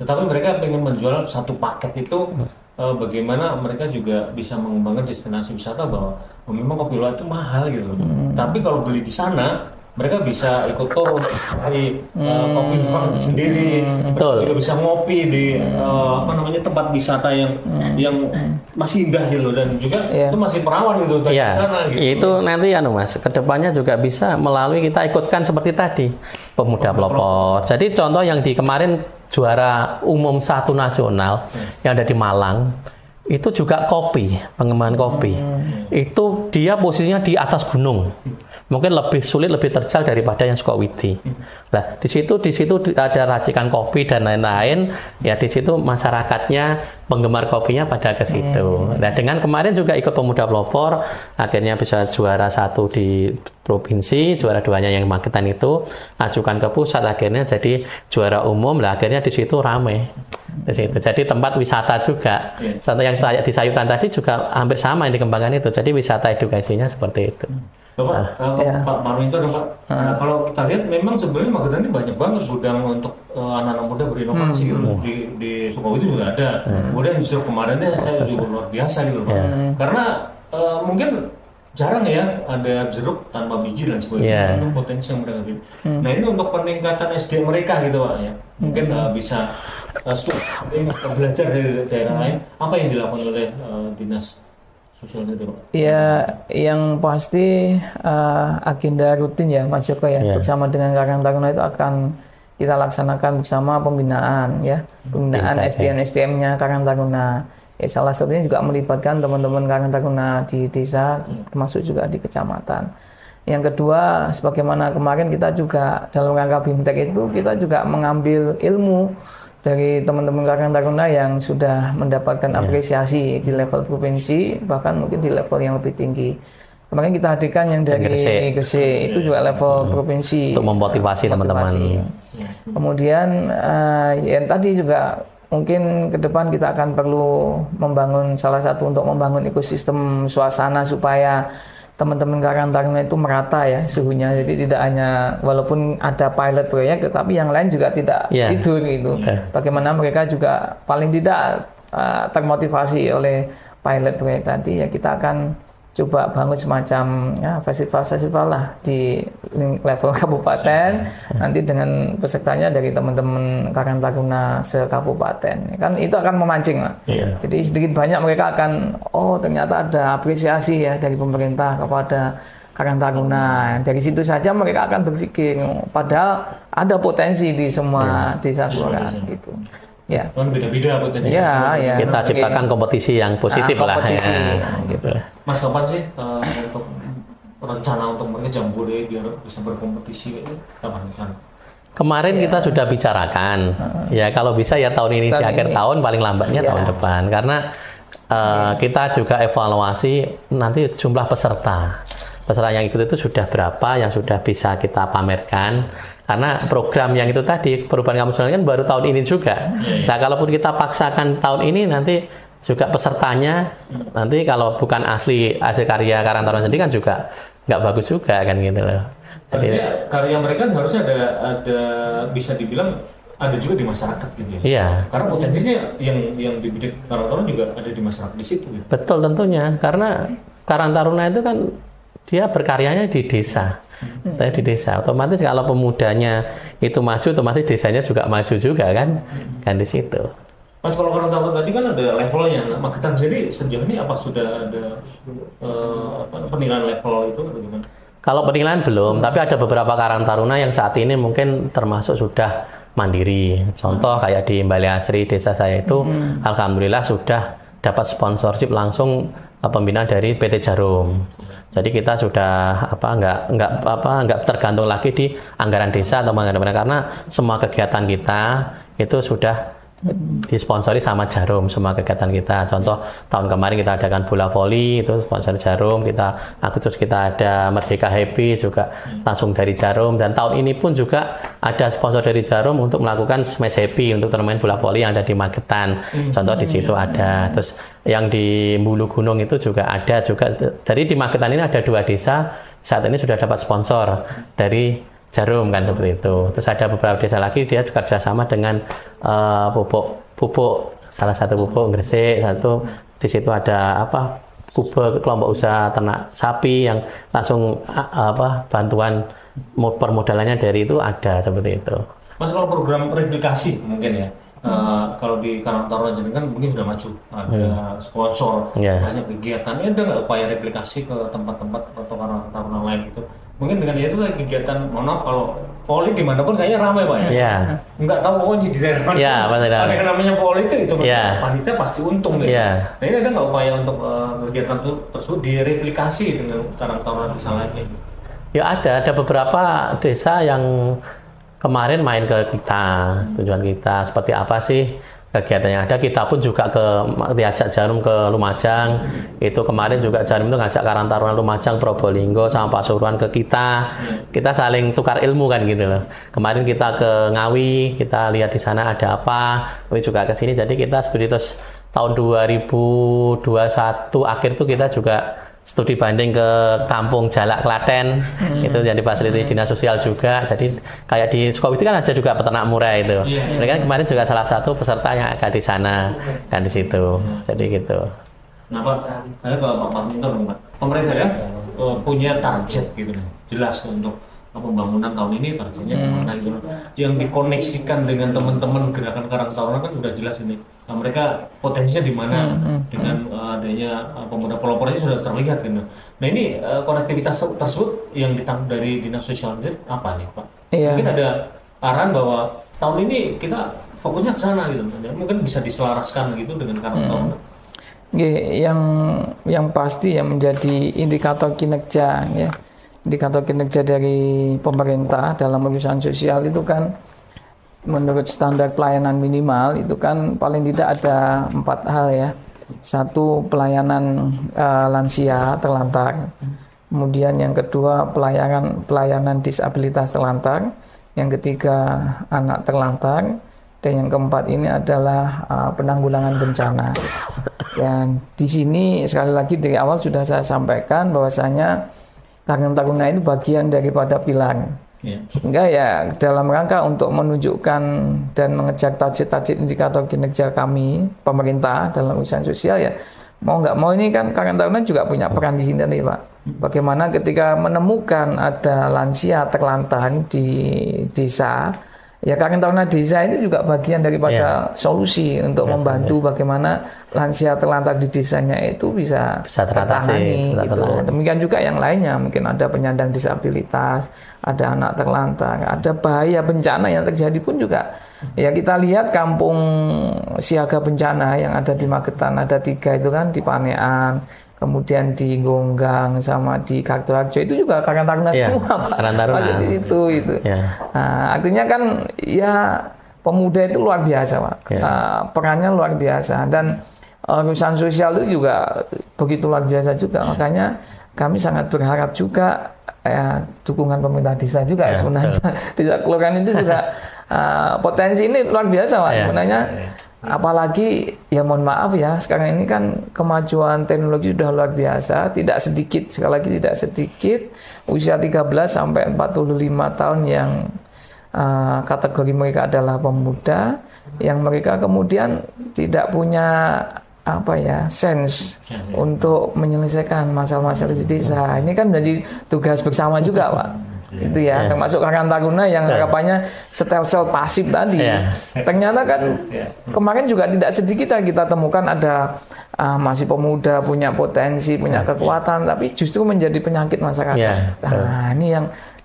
[SPEAKER 3] Tetapi mereka pengen menjual satu paket itu, bagaimana mereka juga bisa mengembangkan destinasi wisata bahwa memang kopi luwak itu mahal gitu loh. Tapi kalau beli di sana mereka bisa ikut turun dari kopi luwak sendiri.
[SPEAKER 1] Betul.
[SPEAKER 3] Juga bisa ngopi di tempat wisata yang masih indah gitu, dan juga itu masih perawan gitu dari sana gitu.
[SPEAKER 1] Itu nanti Mas, kedepannya juga bisa melalui kita ikutkan seperti tadi pemuda pelopor. Jadi contoh yang di kemarin juara umum 1 nasional yang ada di Malang itu juga kopi, pengembangan kopi. Itu dia posisinya di atas gunung. Mungkin lebih sulit, lebih terjal daripada yang Sukawidi. Nah, di situ ada racikan kopi dan lain-lain. Ya di situ masyarakatnya, penggemar kopinya pada ke situ. Nah, dengan kemarin juga ikut pemuda pelopor, akhirnya bisa juara 1 di provinsi, juara 2-nya yang Magetan itu, ajukan ke pusat, akhirnya jadi juara umum. Lah akhirnya di situ ramai. Di situ. Jadi tempat wisata juga. Contoh yang di Sayutan tadi juga hampir sama yang dikembangkan itu. Jadi wisata edukasinya seperti itu.
[SPEAKER 3] Bapak, Pak Marwinto dan Pak, kalau kita lihat memang sebenarnya Magetan ini banyak banget gudang untuk anak-anak muda berinovasi gitu. Di Sukawidi juga ada. Kemudian justru kemarinnya saya juga luar biasa gitu Pak. Karena mungkin jarang ya ada jeruk tanpa biji dan sebagainya. Itu potensi yang mereka beli. Nah ini untuk peningkatan SDM mereka gitu Pak ya. Mungkin bisa belajar dari daerah lain. Apa yang dilakukan oleh Dinas Sosial itu Pak?
[SPEAKER 2] Ya, yang pasti agenda rutin ya Mas Joko ya, bersama dengan Karang Taruna itu akan kita laksanakan bersama pembinaan SDM-nya Karang Taruna. Ya, salah satunya juga melibatkan teman-teman Karang Taruna di desa, termasuk juga di kecamatan. Yang kedua, sebagaimana kemarin kita juga dalam rangka BIMTEK itu kita juga mengambil ilmu dari teman-teman Karang Taruna yang sudah mendapatkan apresiasi di level provinsi, bahkan mungkin di level yang lebih tinggi. Kemarin kita hadirkan yang dari Gresik, itu juga level provinsi.
[SPEAKER 1] Untuk memotivasi teman-teman.
[SPEAKER 2] Kemudian yang tadi juga mungkin ke depan kita akan perlu membangun salah satu untuk membangun ekosistem suasana supaya teman-teman Karang Taruna itu merata ya suhunya, jadi tidak hanya walaupun ada pilot proyek tetapi yang lain juga tidak tidur gitu. Bagaimana mereka juga paling tidak termotivasi oleh pilot proyek tadi, ya kita akan coba bangun semacam festival-festival lah di level kabupaten, nanti dengan pesertanya dari teman-teman Karang Taruna se-kabupaten. Kan itu akan memancing lah. Jadi sedikit banyak mereka akan, ternyata ada apresiasi ya dari pemerintah kepada Karang Taruna. Dari situ saja mereka akan berpikir, padahal ada potensi di semua desa kelurahan gitu. Ya.
[SPEAKER 3] Beda-beda potensi.
[SPEAKER 1] Kita ciptakan kompetisi yang positif lah ya.
[SPEAKER 2] Gitu.
[SPEAKER 3] Mas, kapan sih untuk rencana untuk mereka jambore biar bisa berkompetisi itu kapan?
[SPEAKER 1] Kemarin kita sudah bicarakan. Ya kalau bisa ya tahun ini di akhir tahun, paling lambatnya tahun depan. Karena kita juga evaluasi nanti jumlah peserta yang ikut itu sudah berapa yang sudah bisa kita pamerkan. Karena program yang itu tadi perubahan kampus kan baru tahun ini juga. Nah, kalaupun kita paksakan tahun ini, nanti juga pesertanya nanti kalau bukan asli karya Karang Taruna sendiri kan juga nggak bagus juga kan gitu loh.
[SPEAKER 3] Jadi karya mereka harusnya ada bisa dibilang ada juga di masyarakat gitu ya.
[SPEAKER 1] Iya.
[SPEAKER 3] Karena potensinya yang dibidik Karang Taruna juga ada di masyarakat di situ. Gitu.
[SPEAKER 1] Betul tentunya, karena Karang Taruna itu kan dia berkaryanya di desa. Tapi di desa otomatis kalau pemudanya itu maju, otomatis desanya juga maju juga kan di situ.
[SPEAKER 3] Mas, kalau Karangtaruna tadi kan ada levelnya. Nah, Magetan sendiri sejauh ini apa sudah ada penilaian level itu atau gimana?
[SPEAKER 1] Kalau penilaian belum, tapi ada beberapa Karang Taruna yang saat ini mungkin termasuk sudah mandiri. Contoh kayak di Bali Asri desa saya itu, alhamdulillah sudah dapat sponsorship langsung pembinaan dari PT Jarum. Jadi kita sudah nggak tergantung lagi di anggaran desa atau anggaran karena semua kegiatan kita itu sudah disponsori sama Jarum semua kegiatan kita. Contoh tahun kemarin kita adakan bola voli itu sponsor Jarum, Agustus kita ada Merdeka Happy juga langsung dari Jarum, dan tahun ini pun juga ada sponsor dari Jarum untuk melakukan Smash Happy untuk turnamen bola voli yang ada di Magetan. Contoh di situ ada. Terus yang di Bulu Gunung itu juga ada juga. Jadi di Magetan ini ada 2 desa saat ini sudah dapat sponsor dari Jarum kan seperti itu. Terus ada beberapa desa lagi dia juga kerjasama dengan pupuk, salah satu pupuk Gresik, satu di situ ada Kube kelompok usaha ternak sapi yang langsung bantuan permodalannya dari itu ada seperti itu.
[SPEAKER 3] Mas, kalau program replikasi mungkin ya. Kalau di Karangtaruna jadi kan mungkin sudah maju, ada sponsor, banyak kegiatan. Ada nggak upaya replikasi ke tempat-tempat atau Karangtaruna lain gitu? Mungkin dengan itu kegiatan, kalau poli dimanapun kayaknya ramai Pak ya. Nggak tahu pokoknya di daerah mana. Ada yang namanya poli itu panitia pasti untung gitu. Nah, ini ada nggak upaya untuk kegiatan tersebut direplikasi dengan Karangtaruna desa lainnya? Gitu?
[SPEAKER 1] Ya ada beberapa desa yang kemarin main ke kita, tujuan kita seperti apa sih kegiatannya ada. Kita pun juga diajak Jarum ke Lumajang. Itu kemarin juga Jarum itu ngajak Karangtaruna Lumajang, Probolinggo sama Pasuruan ke kita. Kita saling tukar ilmu kan gitu loh. Kemarin kita ke Ngawi, kita lihat di sana ada apa. Ngawi juga ke sini. Jadi kita studi terus tahun 2021 akhir tuh kita juga studi banding ke Kampung Jalak Klaten, itu yang difasilitasi Dinas Sosial juga. Jadi kayak di Sukawati kan ada juga peternak murah itu. Mereka kemarin juga salah satu peserta yang akan di sana kan di situ. Jadi gitu.
[SPEAKER 3] Nah Pak, saya ke Pak Marminton, pemerintah ya punya target gitu, jelas untuk pembangunan tahun ini targetnya kemana gitu. Yang dikoneksikan dengan teman-teman gerakan Karangtaruna kan udah jelas ini. Nah, mereka potensinya di mana dengan adanya pemuda pelopornya sudah terlihat gitu. Nah ini konektivitas tersebut yang ditanggung dari Dinas Sosial apa nih Pak? Mungkin ada arahan bahwa tahun ini kita fokusnya ke sana gitu. Mungkin bisa diselaraskan gitu dengan Karangtaruna.
[SPEAKER 2] Yang pasti yang menjadi indikator kinerja ya. Indikator kinerja dari pemerintah dalam urusan sosial itu kan menurut standar pelayanan minimal itu kan paling tidak ada 4 hal ya. 1, pelayanan lansia terlantar. Kemudian yang kedua pelayanan disabilitas terlantar. Yang ketiga anak terlantar. Dan yang keempat ini adalah penanggulangan bencana. Dan di sini sekali lagi dari awal sudah saya sampaikan bahwasanya Karangtaruna itu bagian daripada pilar. Sehingga ya dalam rangka untuk menunjukkan dan mengejar target-target indikator kinerja kami pemerintah dalam urusan sosial ya mau nggak mau ini kan Karangtaruna juga punya peran di sini nih Pak. Bagaimana ketika menemukan ada lansia terlantar di desa, ya Karangtaruna desa itu juga bagian daripada solusi untuk membantu bagaimana lansia terlantar di desanya itu bisa tertangani gitu. Demikian juga yang lainnya, mungkin ada penyandang disabilitas, ada anak terlantar, ada bahaya bencana yang terjadi pun juga. Ya kita lihat kampung siaga bencana yang ada di Magetan ada 3 itu kan di Panean, kemudian di Gonggang sama di Kartoharjo itu juga Karangtaruna semua Pak. Masuk di situ itu. Nah, artinya kan ya pemuda itu luar biasa Pak. Perannya luar biasa dan urusan sosial itu juga begitu luar biasa juga. Makanya kami sangat berharap juga dukungan pemerintah desa juga sebenarnya. Desa kelurahan itu juga potensi ini luar biasa Pak sebenarnya. Apalagi ya mohon maaf ya sekarang ini kan kemajuan teknologi sudah luar biasa, tidak sedikit, sekali lagi tidak sedikit usia 13 sampai 45 tahun yang kategori mereka adalah pemuda yang mereka kemudian tidak punya sense untuk menyelesaikan masalah-masalah di desa. Ini kan menjadi tugas bersama juga Pak. itu ya, termasuk Karang Taruna yang harapannya sel pasif tadi. Ternyata kan kemarin juga tidak sedikit kita temukan ada masih pemuda, punya potensi, punya kekuatan, tapi justru menjadi penyakit masyarakat. Nah, ini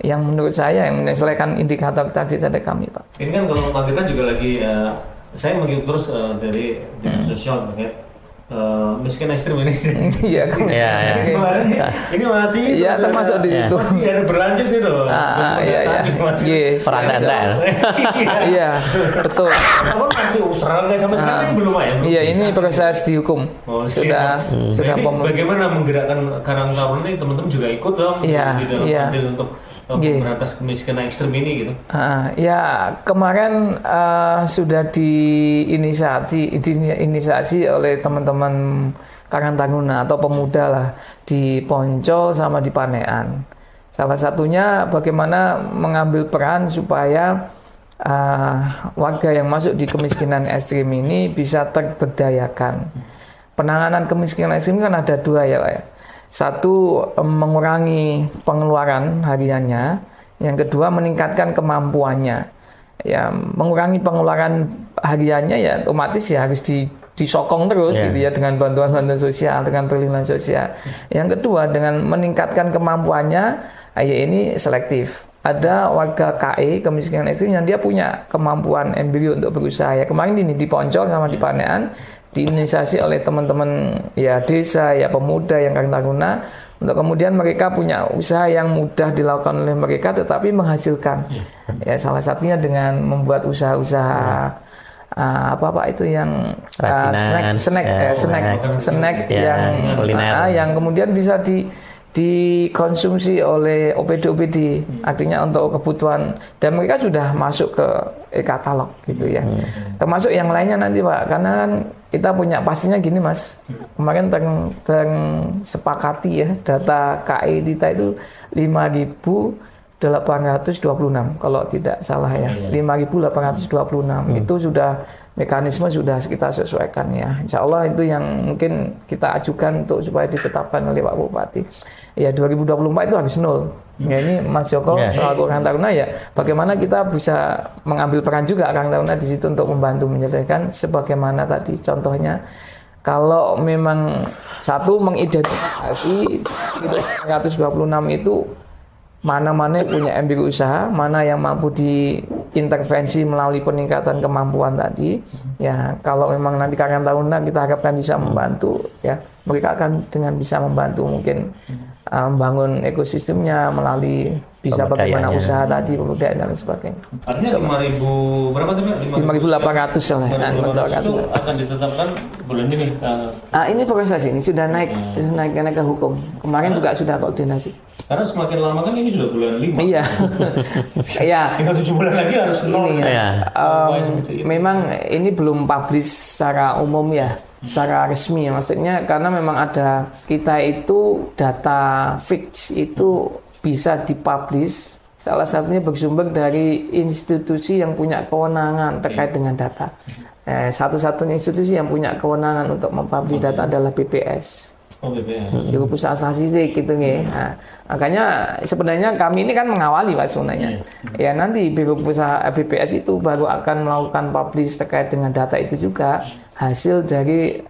[SPEAKER 2] yang menurut saya yang menyelesaikan indikator tadi ada kami, Pak.
[SPEAKER 3] Ini kan kalau Magetan juga lagi saya mengikuti terus dari sosial terkait miskin ekstrim ini.
[SPEAKER 2] Iya, kan.
[SPEAKER 3] Ini masih
[SPEAKER 2] termasuk di situ.
[SPEAKER 3] Masih ada berlanjut itu.
[SPEAKER 1] Peran tenten.
[SPEAKER 2] Iya, betul.
[SPEAKER 3] Namun masih usaha sampai sekarang belum ya.
[SPEAKER 2] Iya, ini proses dihukum. Sudah
[SPEAKER 3] bagaimana menggerakkan Karang Taruna ini, teman-teman juga ikut dong di dalam andil untuk memberantas kemiskinan ekstrem ini gitu.
[SPEAKER 2] Ya kemarin sudah diinisiasi oleh teman-teman Karang Taruna atau pemuda lah di Poncol sama di Panean. Salah satunya bagaimana mengambil peran supaya warga yang masuk di kemiskinan ekstrem ini bisa terberdayakan. Penanganan kemiskinan ekstrem kan ada dua ya, Pak ya. Satu, mengurangi pengeluaran hariannya. Yang kedua, meningkatkan kemampuannya. Ya, mengurangi pengeluaran hariannya ya otomatis ya harus disokong terus gitu ya, dengan bantuan-bantuan sosial, dengan perlindungan sosial. Yang kedua, dengan meningkatkan kemampuannya, ya ini selektif. Ada warga KE, kemiskinan ekstrem, yang dia punya kemampuan embrio untuk berusaha. Ya, kemarin ini di Poncol sama di Panean diinisiasi oleh teman-teman ya desa, ya pemuda yang Karang Taruna, untuk kemudian mereka punya usaha yang mudah dilakukan oleh mereka tetapi menghasilkan. Ya, salah satunya dengan membuat usaha-usaha apa itu yang snack yang kemudian bisa dikonsumsi oleh OPD, artinya untuk kebutuhan, dan mereka sudah masuk ke e-katalog gitu ya. Termasuk yang lainnya nanti, Pak, karena kan kita punya pastinya gini, Mas. Kemarin tersepakati ya data KI kita itu 5.826 kalau tidak salah ya. 5.826 itu sudah mekanisme sudah kita sesuaikan ya. Insya Allah itu yang mungkin kita ajukan untuk supaya ditetapkan oleh Pak Bupati. Ya 2024 itu harus nol. Ya ini Mas Joko selaku Karang Taruna ya. Bagaimana kita bisa mengambil peran juga Karang Taruna di situ untuk membantu menyelesaikan sebagaimana tadi contohnya. Kalau memang satu mengidentifikasi 126 itu mana-mana punya embrio usaha, mana yang mampu diintervensi melalui peningkatan kemampuan tadi. Ya, kalau memang nanti Karang Taruna kita harapkan bisa membantu, ya mereka akan dengan bisa membantu mungkin membangun ekosistemnya melalui bisa bagaimana usaha tadi, pemberdayaan dan sebagainya.
[SPEAKER 3] Artinya 5.000 berapa tadi?
[SPEAKER 2] 5.800 lah.
[SPEAKER 3] Itu akan ditetapkan bulan ini.
[SPEAKER 2] Ini proses ini sudah naik ke hukum. Kemarin juga sudah koordinasi.
[SPEAKER 3] Karena semakin lama kan ini sudah bulan 5.
[SPEAKER 2] Iya. Iya.
[SPEAKER 3] Tinggal 7 bulan lagi harus nol.
[SPEAKER 2] Memang ini belum publish secara umum ya, secara resmi. Maksudnya karena memang ada kita itu data fix itu bisa dipublish. Salah satunya bersumber dari institusi yang punya kewenangan terkait dengan data. Satu-satunya institusi yang punya kewenangan untuk mempublish data adalah BPS. Biro Pusat Statistik gitu nih. Nah, makanya sebenarnya kami ini kan mengawali Pak sebenarnya. Ya nanti Biro Pusat BPS itu baru akan melakukan publish terkait dengan data itu juga hasil dari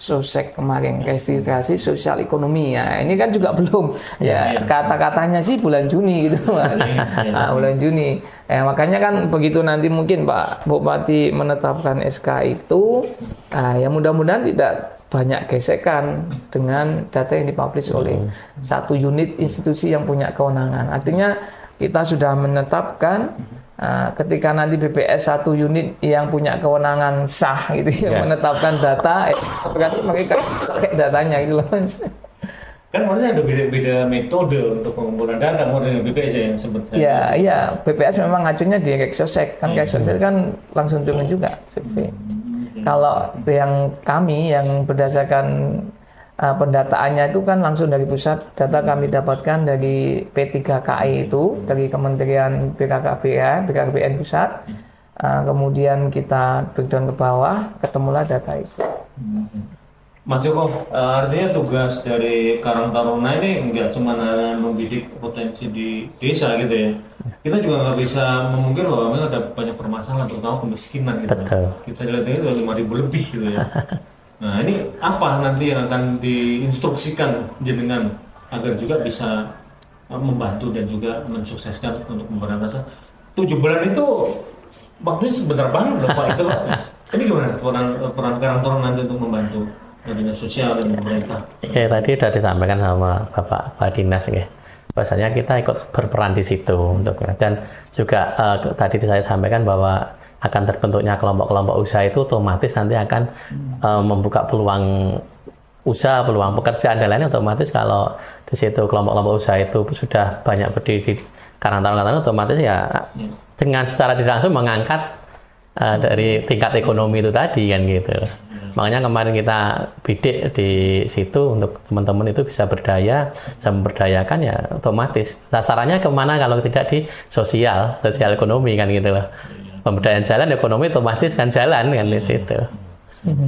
[SPEAKER 2] Sosek kemarin, registrasi sosial ekonomi ya. Ini kan juga belum ya, kata-katanya sih bulan Juni gitu Mas. Bulan Juni. Makanya kan begitu nanti mungkin Pak Bupati menetapkan SK itu ya mudah-mudahan tidak banyak gesekan dengan data yang dipublish oleh satu unit institusi yang punya kewenangan. Artinya kita sudah menetapkan ketika nanti BPS satu unit yang punya kewenangan sah gitu yang menetapkan data, berarti mereka pakai datanya gitu loh.
[SPEAKER 3] Kan maksudnya ada beda-beda metode untuk pengumpulan data model BPS ya yang sempat.
[SPEAKER 2] Iya, BPS memang ngacunya di Reksosek kan, Reksosek kan langsung turun juga survei. Kalau yang kami yang berdasarkan pendataannya itu kan langsung dari pusat, data kami dapatkan dari P3KI itu dari Kementerian BKKBN pusat, kemudian kita breakdown ke bawah, ketemulah data itu.
[SPEAKER 3] Mas Joko, artinya tugas dari Karang Taruna ini nggak cuma membidik potensi di desa gitu ya. Kita juga nggak bisa memungkir bahwa memang ada banyak permasalahan, terutama kemiskinan gitu.
[SPEAKER 1] Betul.
[SPEAKER 3] Kita lihat ini sudah 5.000 lebih gitu ya. Nah ini apa nanti yang akan diinstruksikan jenengan agar juga bisa membantu dan juga mensukseskan untuk pemberantasan. 7 bulan itu waktunya sebentar banget loh Pak itu. Ini gimana peran Karang Taruna nanti untuk membantu dinas sosial dan pemerintah?
[SPEAKER 1] Ya tadi sudah disampaikan sama Bapak Dinas ya. Bahwasanya kita ikut berperan di situ untuk dan juga tadi saya sampaikan bahwa akan terbentuknya kelompok-kelompok usaha itu otomatis nanti akan membuka peluang usaha, peluang pekerjaan dan lainnya. Otomatis kalau di situ kelompok-kelompok usaha itu sudah banyak berdiri di Karang Taruna, otomatis ya dengan secara tidak langsung mengangkat dari tingkat ekonomi itu tadi kan gitu. Makanya kemarin kita bidik di situ untuk teman-teman itu bisa berdaya, bisa memberdayakan ya otomatis. Sasarannya kemana kalau tidak di sosial ekonomi kan gitu loh. Pemberdayaan jalan ekonomi otomatis kan jalan kan di situ.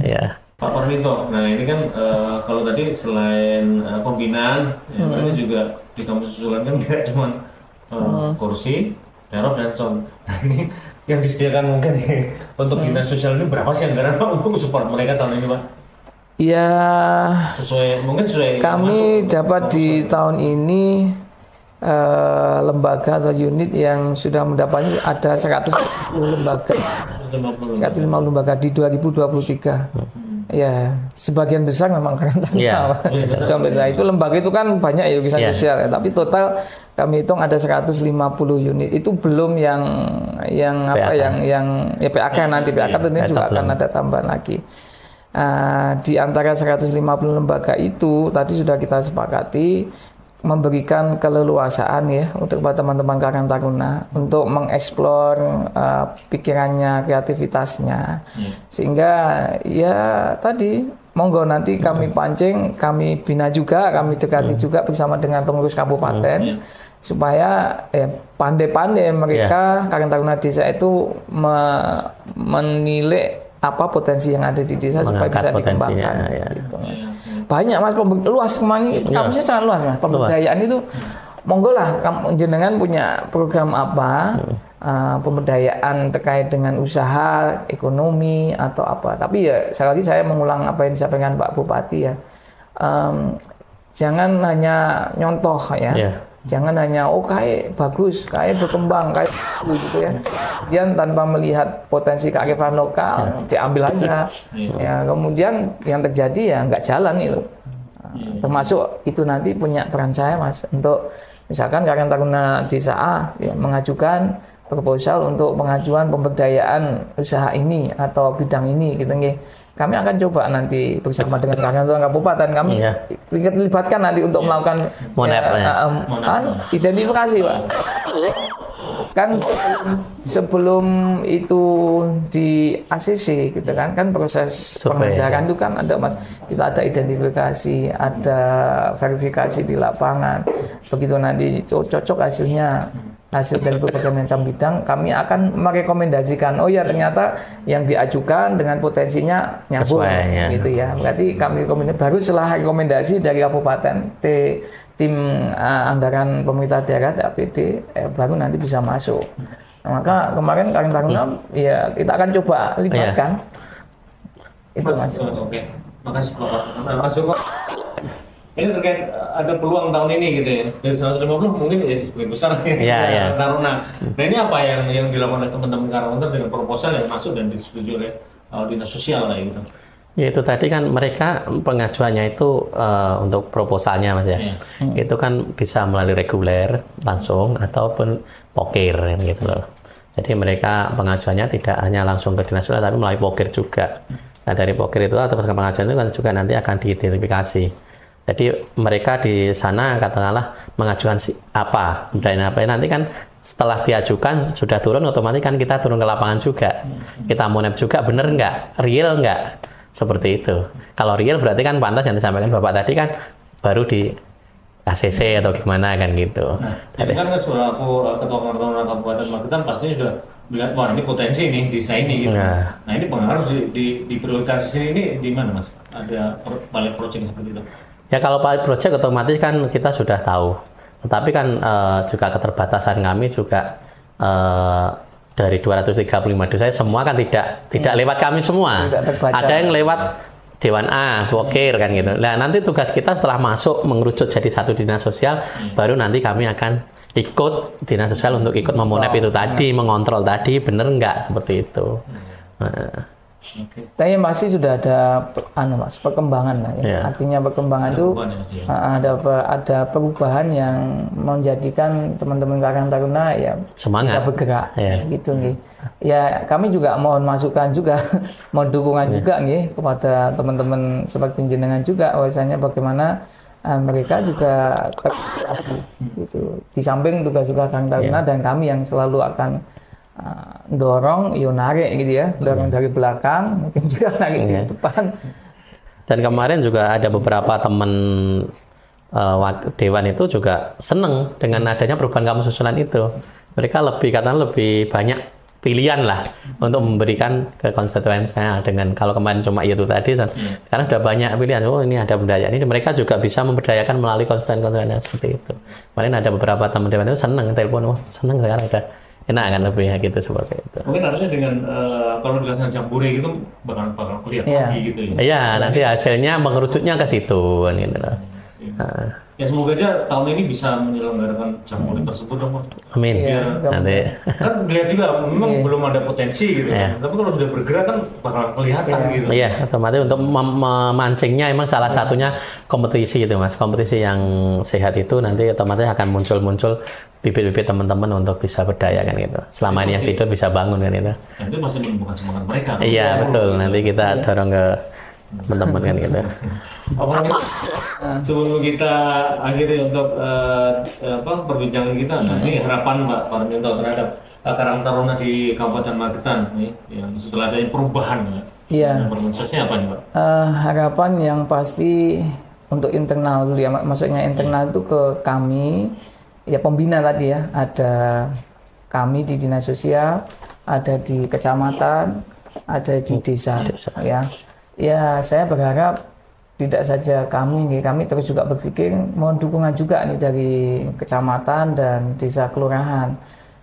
[SPEAKER 1] Ya.
[SPEAKER 3] Pak Parminto, nah ini kan kalau tadi selain pembinaan, ya, juga di kampus susulan kan tidak cuma kursi, teror dan sound. Nah ini yang disediakan mungkin untuk dinas sosial ini berapa sih anggaran Pak untuk support mereka tahun ini Pak?
[SPEAKER 2] Ya,
[SPEAKER 3] sesuai
[SPEAKER 2] kami dapat di tahun ini lembaga atau unit yang sudah mendapatkan ada 150 lembaga di 2023. Ya, sebagian besar memang Karang Taruna. Sampai saya itu lembaga itu kan banyak ya urusan sosial ya, tapi total kami hitung ada 150 unit. Itu belum yang PAK nanti PAK tentunya juga akan ada tambahan lagi. Di antara 150 lembaga itu tadi sudah kita sepakati memberikan keleluasaan ya untuk teman-teman Karang Taruna untuk mengeksplor pikirannya, kreativitasnya, sehingga ya tadi monggo nanti kami pancing, kami bina juga, kami dekati juga bersama dengan pengurus kabupaten supaya pandai-pandai mereka Karang Taruna desa itu menilai apa potensi yang ada di desa supaya bisa dikembangkan. Gitu, Mas. Banyak Mas, luas semuanya itu kampusnya sangat luas Mas. Pemberdayaan itu monggo lah jenengan punya program apa pemberdayaan terkait dengan usaha, ekonomi atau apa. Tapi ya sekali lagi saya mengulang apa yang disampaikan Pak Bupati ya. Jangan hanya nyontoh ya. Jangan hanya kayak bagus, kayak berkembang, kayak gitu ya. Kemudian tanpa melihat potensi kearifan lokal diambil aja. Ya, kemudian yang terjadi ya nggak jalan itu. Termasuk itu nanti punya peran saya Mas untuk misalkan Karang Taruna Desa A ya, mengajukan proposal untuk pengajuan pemberdayaan usaha ini atau bidang ini gitu nggih. Kami akan coba nanti bersama dengan Karang Taruna Kabupaten kami libatkan nanti untuk melakukan identifikasi Pak. Kan sebelum itu di ACC gitu kan proses pengedaran itu kan ada Mas, kita ada identifikasi, ada verifikasi di lapangan. Begitu nanti cocok hasil dari berbagai macam bidang, kami akan merekomendasikan ternyata yang diajukan dengan potensinya nyambung gitu ya. Berarti kami rekomendasi baru setelah rekomendasi dari kabupaten tim anggaran pemerintah daerah APD baru nanti bisa masuk. Nah, maka kemarin Karang Taruna ya kita akan coba libatkan. Itu Mas.
[SPEAKER 3] Oke. Makasih Bapak. Mas Joko. Ini terkait ada peluang tahun ini gitu ya. Dari 150 mungkin jadi sebagian besar Karang Taruna. Nah ini apa yang dilakukan oleh teman-teman Karang Taruna dengan proposal yang masuk dan disetujui oleh dinas sosial lah gitu.
[SPEAKER 1] Ya itu tadi kan mereka pengajuannya itu untuk proposalnya Mas ya. Itu kan bisa melalui reguler langsung ataupun pokir gitu loh. Jadi mereka pengajuannya tidak hanya langsung ke dinas sosial tapi melalui pokir juga. Nah dari pokir itu atau pengajuan itu kan juga nanti akan diidentifikasi. Jadi mereka di sana katakanlah mengajukan apa, nanti kan setelah diajukan sudah turun otomatis kan kita turun ke lapangan juga. Kita monep juga bener nggak, real nggak, seperti itu. Kalau real berarti kan pantas yang disampaikan Bapak tadi kan baru di ACC atau gimana kan gitu.
[SPEAKER 3] Nah, ini kan selaku Ketua Karang Taruna Kabupaten Magetan pastinya sudah melihat wah ini potensi nih desa ini gitu. Nah ini pengaruh di prioritas ini di mana Mas? Ada pilot project seperti itu?
[SPEAKER 1] Ya kalau pilot project otomatis kan kita sudah tahu. Tetapi kan juga keterbatasan kami juga dari 235 desa semua kan tidak lewat kami semua. Ada yang lewat Dewan A, Bokir kan gitu. Nah nanti tugas kita setelah masuk mengerucut jadi satu dinas sosial, baru nanti kami akan ikut dinas sosial untuk ikut memonep itu tadi, mengontrol tadi bener nggak seperti itu.
[SPEAKER 2] Tapi masih sudah ada Mas, perkembangan lah ya. Artinya perkembangan itu ada perubahan yang menjadikan teman-teman Karang Taruna ya semangat, bisa bergerak gitu nih. Ya kami juga mohon masukan juga, mohon dukungan juga nih kepada teman-teman seperti jenengan juga, bahwasanya bagaimana mereka juga gitu. Di samping tugas-tugas Karang Taruna dan kami yang selalu akan dorong, narik gitu ya, dorong dari belakang, mungkin juga narik di depan. Dan kemarin juga ada beberapa teman dewan itu juga seneng dengan adanya perubahan kampung susulan itu. Mereka lebih banyak pilihan lah untuk memberikan ke konstituen saya dengan kalau kemarin cuma itu tadi, sekarang udah banyak pilihan. Oh ini ada budaya ini, mereka juga bisa memberdayakan melalui konstituen-konstituen yang seperti itu. Kemarin ada beberapa teman dewan itu seneng telepon, seneng sekarang ada. Enak kan lebih gitu seperti itu.
[SPEAKER 3] Mungkin harusnya dengan kalau dilaksanakan jambore gitu bakal kelihatan lagi gitu ya.
[SPEAKER 1] Iya, nanti hasilnya mengerucutnya ke situ kan gitu loh.
[SPEAKER 3] Ya semoga aja tahun ini bisa menyelenggarakan jambore tersebut dong Mas.
[SPEAKER 1] Amin. Nanti
[SPEAKER 3] kan dilihat juga memang belum ada potensi gitu. Tapi kalau sudah bergerak kan bakal kelihatan gitu.
[SPEAKER 1] Iya, otomatis untuk memancingnya emang salah satunya kompetisi itu Mas. Kompetisi yang sehat itu nanti otomatis akan muncul bibit-bibit teman-teman untuk bisa berdaya kan gitu. Selama ini yang tidur bisa bangun kan itu.
[SPEAKER 3] Itu masih menumbuhkan semangat mereka.
[SPEAKER 1] Iya betul. Nanti kita dorong ke teman-teman kan gitu.
[SPEAKER 3] Sebelum kita akhiri untuk perbincangan kita, nah ini harapan Mbak Parminto terhadap Karang Taruna di Kabupaten Magetan nih, yang setelah adanya perubahan
[SPEAKER 2] ya.
[SPEAKER 3] Permensosnya apa nih Mbak?
[SPEAKER 2] Harapan yang pasti untuk internal dulu ya, maksudnya internal itu ke kami. Ya pembina tadi ya, ada kami di dinas sosial, ada di kecamatan, ada di desa. Ya saya berharap tidak saja kami terus juga berpikir mohon dukungan juga nih dari kecamatan dan desa kelurahan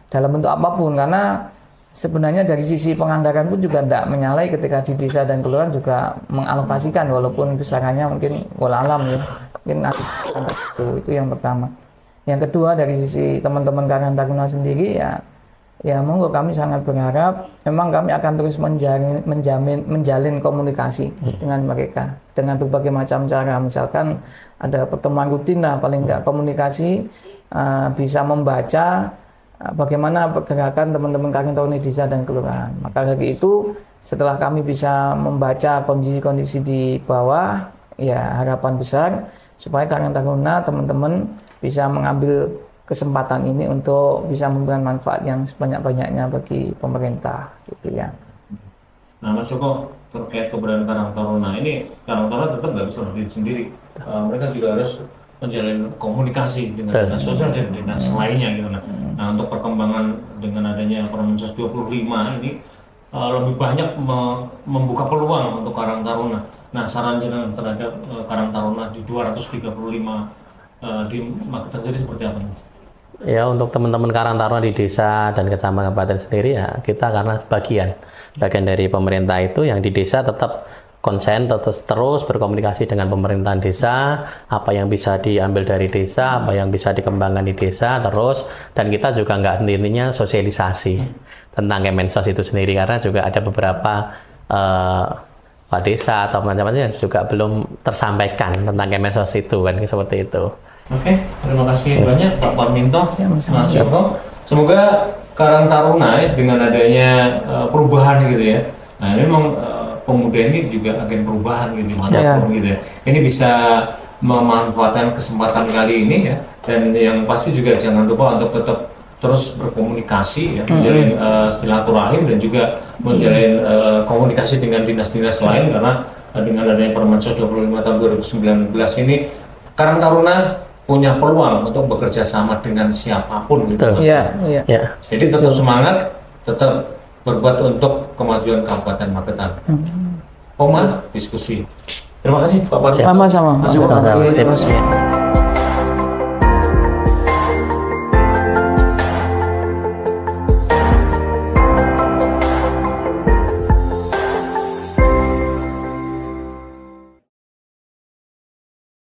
[SPEAKER 2] dalam bentuk apapun, karena sebenarnya dari sisi penganggaran pun juga tidak menyalahi ketika di desa dan kelurahan juga mengalokasikan walaupun besarannya mungkin walau ya, mungkin itu yang pertama. Yang kedua dari sisi teman-teman Karang Taruna sendiri ya monggo kami sangat berharap memang kami akan terus menjalin komunikasi dengan mereka dengan berbagai macam cara, misalkan ada pertemuan rutin lah paling enggak komunikasi, bisa membaca bagaimana pergerakan teman-teman Karang Taruna desa dan kelurahan. Maka dari itu setelah kami bisa membaca kondisi-kondisi di bawah, ya harapan besar supaya Karang Taruna teman-teman bisa mengambil kesempatan ini untuk bisa memberikan manfaat yang sebanyak-banyaknya bagi pemerintah gitu ya.
[SPEAKER 3] Nah Mas Joko, terkait keberadaan Karang Taruna ini, Karang Taruna tetap nggak bisa berdiri sendiri. Mereka juga harus menjalin komunikasi dengan dinas sosial dan dinas lainnya gitu. Nah untuk perkembangan dengan adanya Permensos 25 ini lebih banyak membuka peluang untuk Karang Taruna. Nah saran jenengan terhadap Karang Taruna di 235 di Magetan jadi seperti apa?
[SPEAKER 1] Ya untuk teman-teman Karang Taruna di desa dan kecamatan kabupaten sendiri ya kita karena bagian dari pemerintah itu yang di desa tetap konsen terus berkomunikasi dengan pemerintahan desa, apa yang bisa diambil dari desa, apa yang bisa dikembangkan di desa terus, dan kita juga nggak henti-hentinya sosialisasi tentang Kemensos itu sendiri karena juga ada beberapa Pak Desa atau macam-macam yang juga belum tersampaikan tentang Kemensos itu kan seperti itu.
[SPEAKER 3] Oke, terima kasih banyak Pak Parminto, Mas Joko. Semoga Karang Taruna dengan adanya perubahan gitu ya. Nah, ini memang pemuda ini juga agen perubahan gitu, gitu ya. Ini bisa memanfaatkan kesempatan kali ini ya. Dan yang pasti juga jangan lupa untuk tetap terus berkomunikasi ya, menjalin silaturahim dan juga menjalin komunikasi dengan dinas-dinas lain karena dengan adanya Permensos 25 tahun 2019 ini Karang Taruna punya peluang untuk bekerja sama dengan siapapun gitu.
[SPEAKER 2] Iya.
[SPEAKER 3] Jadi tetap semangat tetap berbuat untuk kemajuan Kabupaten Magetan. Oma diskusi. Terima kasih Pak Pak.
[SPEAKER 2] Sama-sama.
[SPEAKER 1] Sama-sama.
[SPEAKER 2] Mas.